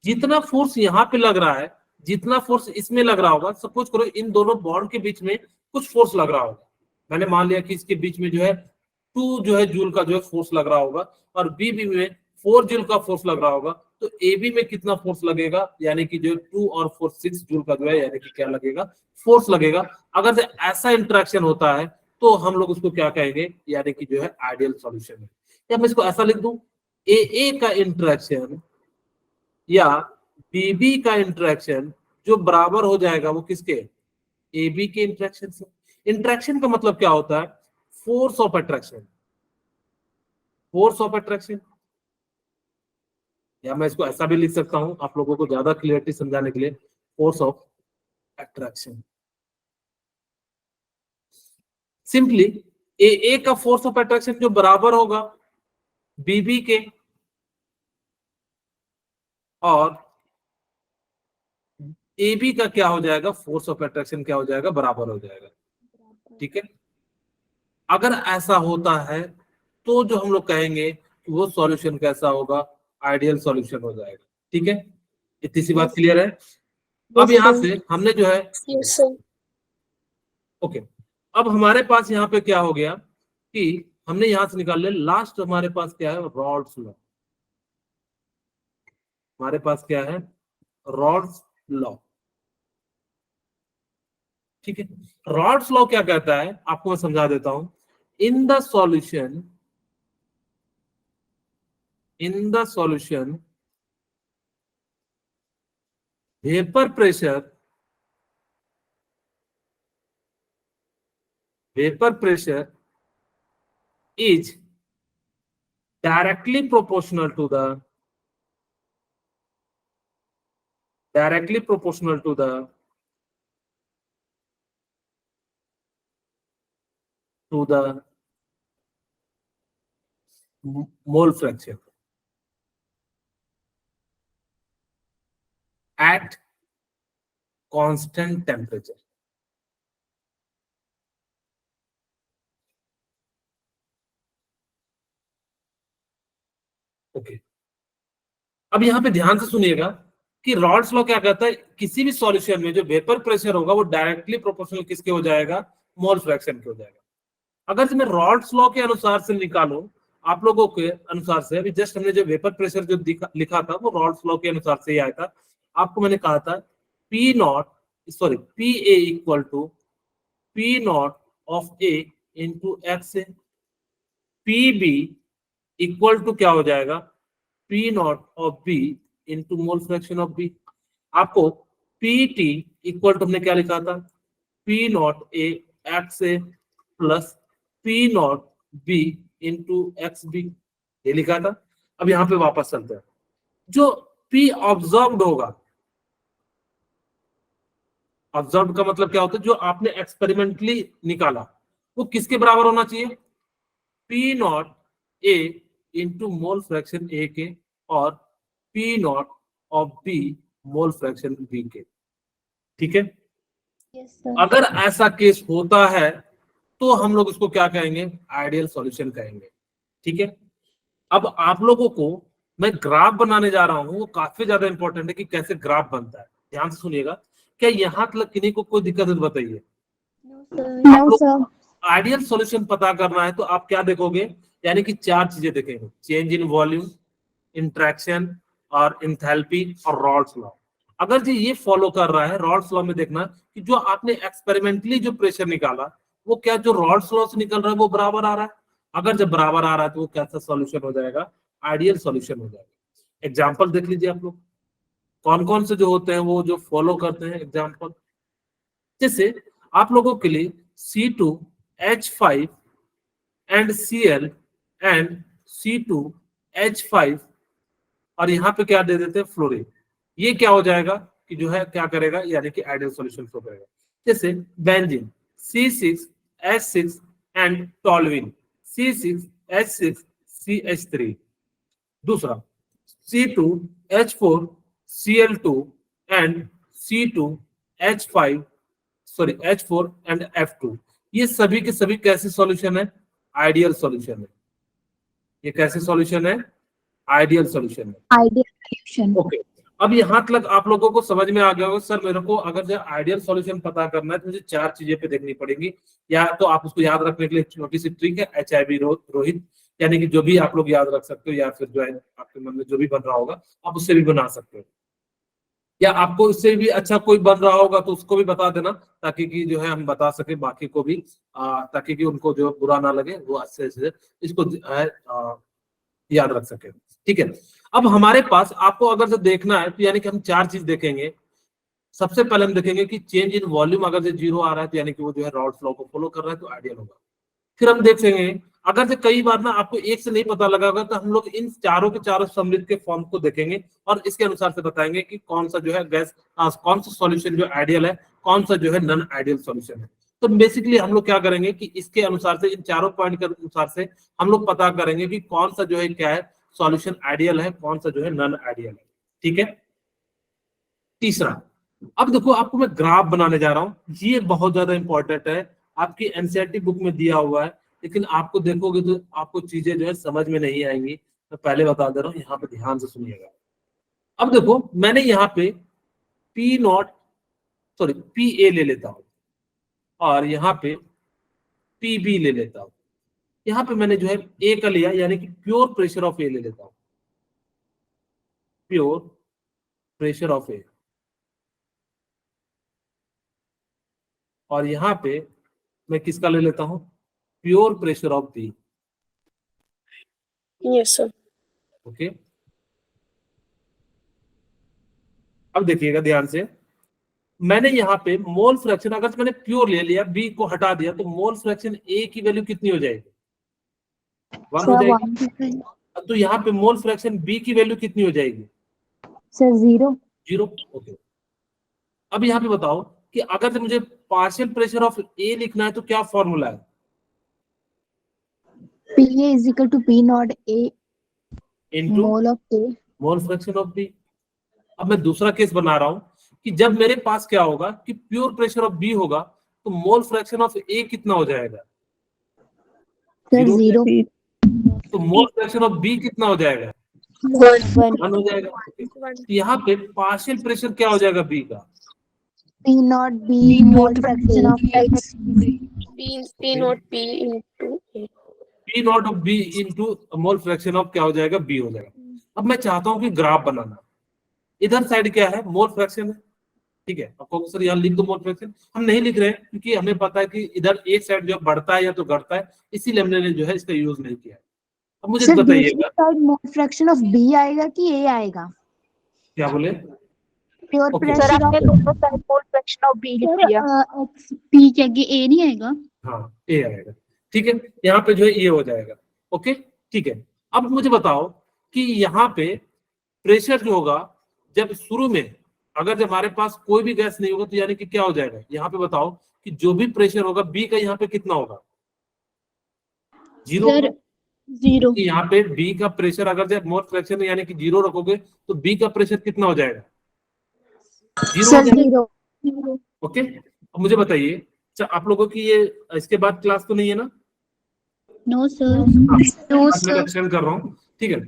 जितना फोर्स यहाँ पे लग रहा है, जितना फोर्स इसमें लग रहा होगा, सपोज करो इन दोनों बॉन्ड के बीच में कुछ फोर्स लग रहा होगा। मैंने मान लिया कि इसके बीच में जो है 2 जो है जूल का जो है फोर्स लग रहा होगा, और बी में 4 जूल का फोर्स लग रहा होगा। तो ए बी में कितना फोर्स लगेगा, यानी कि जो 2 और 4 6 जूल का जो है, यानी कि क्या लगेगा, फोर्स लगेगा। अगर से ऐसा इंटरेक्शन होता है तो हम लोग उसको क्या कहेंगे, यानी कि जो है आइडियल सॉल्यूशन है। या मैं इसको ऐसा लिख दूं, ए का इंटरेक्शन या बीबी का इंटरेक्शन जो बराबर हो जाएगा वो किसके, ए बी के इंटरेक्शन से। इंटरेक्शन का मतलब क्या होता है, force of attraction, force of attraction. या मैं इसको ऐसा भी लिख सकता हूं आप लोगों को ज्यादा क्लियरिटी समझाने के लिए, फोर्स ऑफ अट्रैक्शन। सिंपली ए का फोर्स ऑफ अट्रैक्शन जो बराबर होगा बीबी के, और ए बी का क्या हो जाएगा, फोर्स ऑफ अट्रैक्शन क्या हो जाएगा, बराबर हो जाएगा। ठीक है, अगर ऐसा होता है तो जो हम लोग कहेंगे कि वो सॉल्यूशन कैसा होगा, आइडियल सॉल्यूशन हो जाएगा। ठीक है, इतनी सी बात क्लियर है। अब यहां से हमने जो है ओके, अब हमारे पास यहाँ पे क्या हो गया कि हमने यहां से निकाल लिया, लास्ट हमारे पास क्या है, रॉड्स लॉ। हमारे पास क्या है, रॉड्स लॉ। ठीक है, रॉड्स लॉ क्या कहता है आपको मैं समझा देता हूं। In the solution, in the solution vapour pressure, vapour pressure is directly proportional to the, directly proportional to the, to the mole fraction at constant temperature। Okay, अब यहां पे ध्यान से सुनिएगा कि रॉड्स लॉ क्या कहता है, किसी भी सॉल्यूशन में जो वेपर प्रेशर होगा वो डायरेक्टली प्रोपोर्शनल किसके हो जाएगा, मोल फ्रैक्शन के हो जाएगा। अगर मैं रॉड्स लॉ के अनुसार से निकालूं, आप लोगों के अनुसार से, अभी जस्ट हमने जो वेपर प्रेशर जो लिखा था वो रॉड्स लॉ के अनुसार से ही आया था। आपको मैंने कहा था P naught, sorry P A equal to P naught of A into X A, P B equal to क्या हो जाएगा, P naught of B into mole fraction of B. आपको पी टी इक्वल टू हमने क्या लिखा था, P naught A X A plus P naught B into X B, ये लिखा था। अब यहां पे वापस चलते हैं, जो पी ऑब्जर्व्ड होगा, ऑब्जर्व का मतलब क्या होता है, जो आपने एक्सपेरिमेंटली निकाला वो किसके बराबर होना चाहिए, P naught A into mole fraction A के और P naught of B mole fraction B के। ठीक है, अगर ऐसा केस होता है तो हम लोग इसको क्या कहेंगे, आइडियल सॉल्यूशन कहेंगे। ठीक है, अब आप लोगों को मैं ग्राफ बनाने जा रहा हूं, वो काफी ज्यादा इंपॉर्टेंट है कि कैसे ग्राफ बनता है। ध्यान से सुनिएगा, क्या यहां तक किन्हीं को कोई दिक्कत है तो बताइए। No sir. आइडियल सॉल्यूशन पता करना है तो आप क्या देखोगे, यानी कि चार चीजें देखेंगे, चेंज इन वॉल्यूम, इंट्रैक्शन और इंथैल्पी और रॉड्स लॉ। अगर जी ये फॉलो कर रहा है, रॉड्स लॉ में देखना कि जो आपने एक्सपेरिमेंटली जो प्रेशर निकाला वो क्या जो रॉड्स लॉ से निकल रहा है वो बराबर आ रहा है। अगर जब बराबर आ रहा है तो वो कैसा सॉल्यूशन हो जाएगा, आइडियल सॉल्यूशन हो जाएगा। एग्जाम्पल देख लीजिए आप लोग, कौन कौन से जो होते हैं वो जो फॉलो करते हैं एग्जाम्पल। जैसे आप लोगों के लिए C2H5 and Cl and C2H5 और यहाँ पे क्या दे देते हैं, फ्लोरीन। ये क्या हो जाएगा कि जो है क्या करेगा, यानी कि आइडियल सॉल्यूशन फ्लो करेगा। जैसे benzene C6H6 and toluene C6H6CH3। दूसरा C2H4Cl2 and C2H5 sorry H4 and F2। ये सभी के सभी कैसे सॉल्यूशन है, आइडियल सॉल्यूशन है। ये कैसे सॉल्यूशन है, आइडियल सॉल्यूशन है, आइडियल सॉल्यूशन। ओके। अब यहाँ तक आप लोगों को समझ में आ गया होगा, सर मेरे को अगर जो आइडियल सॉल्यूशन पता करना है तो मुझे चार चीजें पे देखनी पड़ेंगी। या तो आप उसको याद रखने के लिए छोटी सी ट्रिक है, HIV रोहित, यानी कि जो भी आप लोग याद रख सकते हो या फिर जो है आपके मन में जो भी बन रहा होगा आप उससे भी बना सकते हो, या आपको इससे भी अच्छा कोई बन रहा होगा तो उसको भी बता देना, ताकि कि जो है हम बता सके बाकी को भी, ताकि कि उनको जो बुरा ना लगे वो अच्छे से इसको याद रख सके। ठीक है। अब हमारे पास आपको अगर से देखना है तो यानी कि हम 4 चीज देखेंगे। सबसे पहले हम देखेंगे कि चेंज इन वॉल्यूम अगर से 0 आ रहा है तो यानी कि वो जो है राउल्ट लॉ को फॉलो कर रहा है, तो आइडियल होगा। फिर हम देखेंगे अगर से कई बार ना आपको एक से नहीं पता लगा होगा तो हम लोग इन चारों के चारों सम्मिलित के फॉर्म को देखेंगे और इसके अनुसार से बताएंगे कि कौन सा जो है गैस कौन सा सॉल्यूशन जो आइडियल है, कौन सा जो है नॉन आइडियल सॉल्यूशन है। तो बेसिकली हम लोग क्या करेंगे कि इसके अनुसार से, इन चारों पॉइंट के अनुसार से हम लोग पता करेंगे कि कौन सा जो है क्या है सॉल्यूशन आइडियल है, कौन सा जो है नॉन आइडियल है। ठीक है। तीसरा, अब देखो आपको मैं ग्राफ बनाने जा रहा हूं, ये बहुत ज्यादा इंपॉर्टेंट है, आपकी एनसीईआरटी बुक में दिया हुआ है, लेकिन आपको देखोगे तो आपको चीजें जो है समझ में नहीं आएंगी। मैं पहले बता दे रहा हूँ, यहाँ पे ध्यान से सुनिएगा। अब देखो मैंने यहाँ पे पी नॉट सॉरी पी ए ले लेता हूँ और यहाँ पे पी बी ले लेता हूँ। यहाँ पे मैंने जो है ए का लिया, यानी कि प्योर प्रेशर ऑफ ए ले लेता हूँ, प्योर प्रेशर ऑफ ए। और यहाँ पे मैं किसका ले लेता हूँ, pure pressure of B. Yes sir. Okay, अब देखिएगा ध्यान से, मैंने यहाँ पे मोल फ्रैक्शन अगर मैंने प्योर ले लिया, बी को हटा दिया, तो मोल फ्रैक्शन ए की वैल्यू कितनी हो जाएगी, 1 हो जाएगी। तो यहाँ पे मोल फ्रैक्शन बी की वैल्यू कितनी हो जाएगी सर 0। 0। ओके, अब यहाँ पे बताओ कि अगर मुझे पार्शियल प्रेशर ऑफ ए लिखना है तो क्या फॉर्मूला है, PA is equal to P naught A into mole of A। Mole fraction of B. अब मैं दूसरा केस बना रहा हूं कि जब मेरे पास क्या होगा कि प्योर प्रेशर ऑफ बी होगा तो मोल फ्रैक्शन ऑफ ए कितना हो जाएगा, सर 0। तो मोल फ्रैक्शन ऑफ बी कितना हो जाएगा, 1 हो जाएगा। तो यहाँ पे पार्शियल प्रेशर क्या हो जाएगा बी का, P naught B mole fraction of X। P नॉट P into A। P naught of B into mole fraction of क्या हो जाएगा, बी हो जाएगा। अब मैं चाहता हूं कि ग्राफ बनाना, इधर साइड क्या है, मोल फ्रैक्शन है। ठीक है, आपको सर यहाँ लिख दो मोल फ्रैक्शन, हम नहीं लिख रहे हैं क्योंकि हमें पता है कि इधर एक साइड जो बढ़ता है या तो घटता है, इसीलिए हमने जो है इसका यूज नहीं किया है। अब मुझे बताइएगा side mole fraction of B आएगा कि A आएगा, क्या बोले, प्योर Okay. प्रेशर सर आपने दोनों side mole fraction of B लिख दिया। P के आगे A नहीं आएगा। हाँ ए आएगा। ठीक है, यहाँ पे जो है ये हो जाएगा। ओके ठीक है, अब मुझे बताओ कि यहाँ पे प्रेशर जो होगा जब शुरू में, अगर जब हमारे पास कोई भी गैस नहीं होगा तो यानी कि क्या हो जाएगा, यहाँ पे बताओ कि जो भी प्रेशर होगा बी का यहाँ पे कितना होगा, 0। सर 0। यहाँ पे बी का प्रेशर अगर जब मोल फ्रैक्शन यानी कि 0 रखोगे तो बी का प्रेशर कितना हो जाएगा, 0 हो जाएगा। 0। ओके, अब मुझे बताइए, अच्छा आप लोगों की ये इसके बाद क्लास तो नहीं है ना, नो सर। आज मैं एक्सटेंड कर रहा हूँ। ठीक है,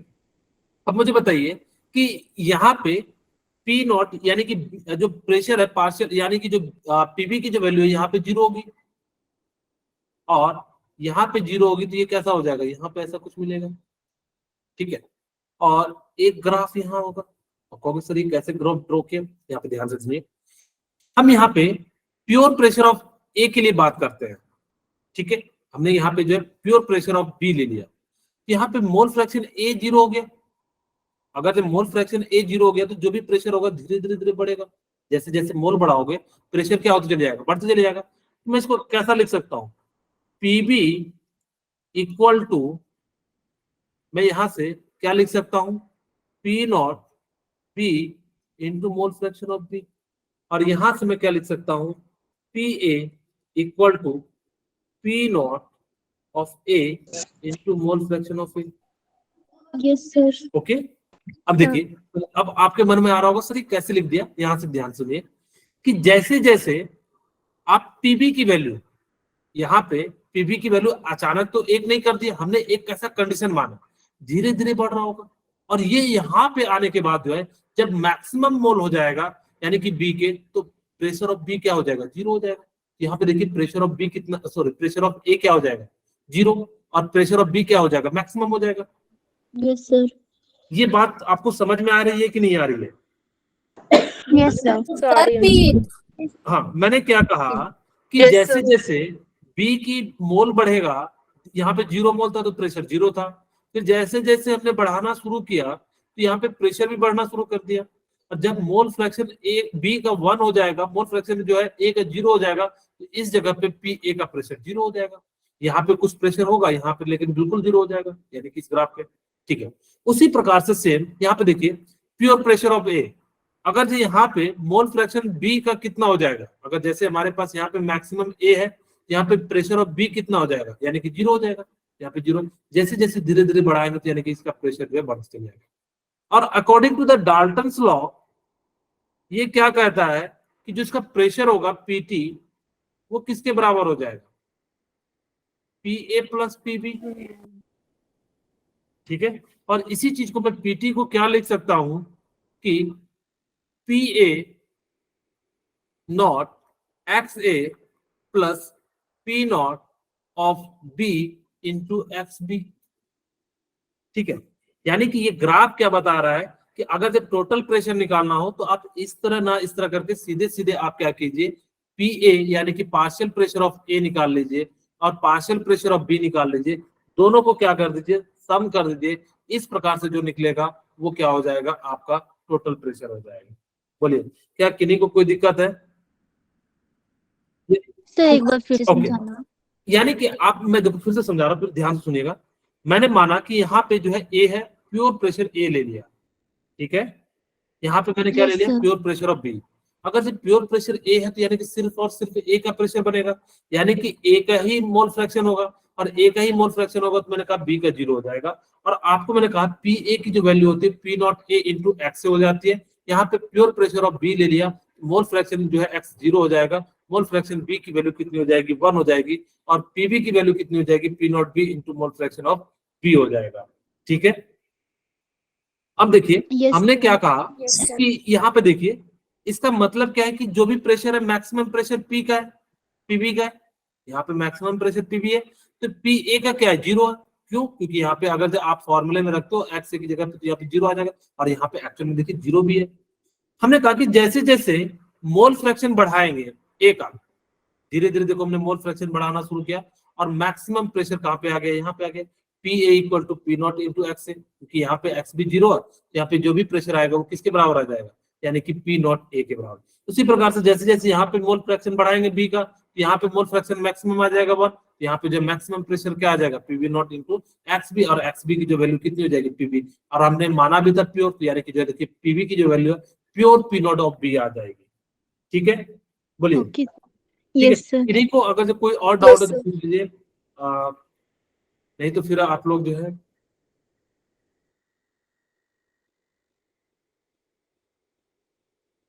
अब मुझे बताइए कि यहाँ पे पी नॉट यानी कि जो प्रेशर है पार्शियल, यानी कि जो पीबी की जो वैल्यू है यहाँ पे 0 होगी और यहाँ पे 0 होगी, तो ये कैसा हो जाएगा, यहाँ पे ऐसा कुछ मिलेगा। ठीक है, और एक ग्राफ यहाँ होगा, कहोगे सर ये कैसे ग्राफ ड्रॉ किया, यहाँ पे ध्यान से सुनिए। हम यहाँ पे प्योर प्रेशर ऑफ ए के लिए बात करते हैं। ठीक है, हमने यहाँ पे जो है प्योर प्रेशर ऑफ बी ले लिया, यहाँ पे मोल फ्रैक्शन ए 0 हो गया। अगर जब मोल फ्रैक्शन ए 0 हो गया तो जो भी प्रेशर होगा धीरे धीरे धीरे बढ़ेगा, जैसे जैसे मोल बढ़ाओगे प्रेशर क्या होता चले जाएगा, बढ़ते चले जाएगा। तो मैं इसको कैसा लिख सकता हूँ, पीबी इक्वल टू, मैं यहां से क्या लिख सकता हूं, P naught B into mole fraction of B, और यहां से मैं क्या लिख सकता हूं, P A equal to P naught of A into mole fraction of A. Yes sir. Okay, अब देखिए, अब आपके मन में आ रहा होगा सर ये कैसे लिख दिया, यहां से ध्यान सुनिए कि जैसे जैसे आप पीबी की वैल्यू, यहाँ पे पीबी की वैल्यू अचानक तो एक नहीं कर दिया हमने, एक कैसा कंडीशन माना, धीरे धीरे बढ़ रहा होगा, और ये यहाँ पे आने के बाद जो है जब मैक्सिमम मोल हो जाएगा यानी कि बी के, तो प्रेशर ऑफ बी क्या हो जाएगा, 0 हो जाएगा। यहाँ पे देखिए प्रेशर ऑफ बी कितना, सॉरी प्रेशर ऑफ ए क्या हो जाएगा, 0, और प्रेशर ऑफ बी क्या हो जाएगा, मैक्सिमम हो जाएगा। Yes sir. ये बात आपको समझ में आ रही है कि नहीं आ रही है? Yes sir. सॉरी। हाँ, मैंने क्या कहा कि Yes, जैसे sir. जैसे बी की मोल बढ़ेगा, यहाँ पे 0 मोल था तो प्रेशर 0 था, फिर जैसे जैसे हमने बढ़ाना शुरू किया तो यहाँ पे प्रेशर भी बढ़ना शुरू कर दिया, और जब मोल फ्रैक्शन ए बी का 1 हो जाएगा, मोल फ्रैक्शन जो है ए का 0 हो जाएगा, तो इस जगह पे पी ए का प्रेशर 0 हो जाएगा। यहाँ पे कुछ प्रेशर होगा, यहाँ पे लेकिन बिल्कुल 0 हो जाएगा, यानी कि इस ग्राफ पे। ठीक है, उसी प्रकार से सेम यहाँ पे देखिए प्योर प्रेशर ऑफ ए, अगर जो यहाँ पे मोल फ्रैक्शन बी का कितना हो जाएगा, अगर जैसे हमारे पास यहाँ पे मैक्सिमम ए है, यहाँ पे प्रेशर ऑफ बी कितना हो जाएगा, यानी कि 0 हो जाएगा, यहाँ पे 0। जैसे जैसे धीरे धीरे बढ़ाएंगे तो यानी कि इसका प्रेशर जो है बढ़ते जाएगा। और according to the Dalton's law ये क्या कहता है कि जो इसका प्रेशर होगा पीटी वो किसके बराबर हो जाएगा, पी ए प्लस पीबी। ठीक है, और इसी चीज को मैं पीटी को क्या लिख सकता हूं कि P A naught X A plus P naught of B into X B. ठीक है, यानी कि ये ग्राफ क्या बता रहा है कि अगर जब टोटल प्रेशर निकालना हो तो आप इस तरह ना इस तरह करके सीधे सीधे आप क्या कीजिए, पी ए यानी कि पार्शियल प्रेशर ऑफ ए निकाल लीजिए और पार्शियल प्रेशर ऑफ बी निकाल लीजिए, दोनों को क्या कर दीजिए, सम कर दीजिए। इस प्रकार से जो निकलेगा वो क्या हो जाएगा, आपका टोटल प्रेशर हो जाएगा। बोलिए, क्या किन्हीं को कोई दिक्कत है? सर एक बार फिर ओके, समझाना। यानी कि आप, मैं देखो फिर से समझा रहा हूँ, फिर ध्यान से सुनिएगा। मैंने माना कि यहाँ पे जो है ए है, प्योर प्रेशर ए ले लिया, ठीक है। यहाँ पे मैंने क्या ले Yes, लिया, sir. Pure pressure of B. अगर सिर्फ प्योर प्रेशर ए है तो यानी कि सिर्फ और सिर्फ ए का प्रेशर बनेगा, यानी कि ए का ही मोल फ्रैक्शन होगा, और ए का ही मोल फ्रैक्शन होगा तो मैंने कहा बी का 0 हो जाएगा। और आपको मैंने कहा पी ए की जो वैल्यू होती है P naught A into x से हो जाती है। यहाँ पे प्योर प्रेशर ऑफ बी ले लिया, मोल फ्रैक्शन जो है एक्स 0 हो जाएगा, मोल फ्रैक्शन बी की वैल्यू कितनी हो जाएगी, 1 हो जाएगी, और पीबी की वैल्यू कितनी हो जाएगी, P naught B into mole fraction of B हो जाएगा। ठीक है, अब देखिए Yes, हमने sir. क्या कहा Yes, sir. कि यहाँ पे देखिए इसका मतलब क्या है कि जो भी प्रेशर है मैक्सिमम प्रेशर पी का है, पीबी का है। यहाँ पे मैक्सिमम प्रेशर पीबी है तो पी ए का क्या है, 0 है। क्यों? क्योंकि यहाँ पे अगर आप फॉर्मूले में रखते हो एक्स की जगह पे तो यहाँ पे 0 आ जाएगा, और यहाँ पे एक्चुअल में देखिए 0 भी है। हमने कहा कि जैसे जैसे मोल फ्रैक्शन बढ़ाएंगे ए का, धीरे धीरे देखो हमने मोल फ्रैक्शन बढ़ाना शुरू किया, और मैक्सिमम प्रेशर कहाँ पे आ गया, यहाँ पे आ गया, P A equal to P naught into X है, क्योंकि यहाँ पे एक्स भी 0 है, यहाँ पे जो भी प्रेशर आएगा वो किसके बराबर आ जाएगा, यानी कि पी नॉट ए के बराबर। उसी प्रकार से जैसे जैसे यहाँ पे मोल फ्रैक्शन बढ़ाएंगे बी का, तो यहाँ पे मोल फ्रैक्शन मैक्सिमम आ जाएगा 1, यहाँ पे जो मैक्सिमम प्रेशर क्या आ जाएगा, PB naught into X B, और एक्स बी की जो वैल्यू कितनी हो जाएगी, पीबी। और हमने माना भी था प्योर, तो यानी कि जो देखिए पीबी की जो वैल्यू है pure P naught of B आ जाएगी। ठीक है, बोलिए। Okay. ठीक है, Yes, sir. इन्हीं को अगर जो कोई और डाउट है Yes, तो sir. पूछ लीजिए, नहीं तो फिर आप लोग जो है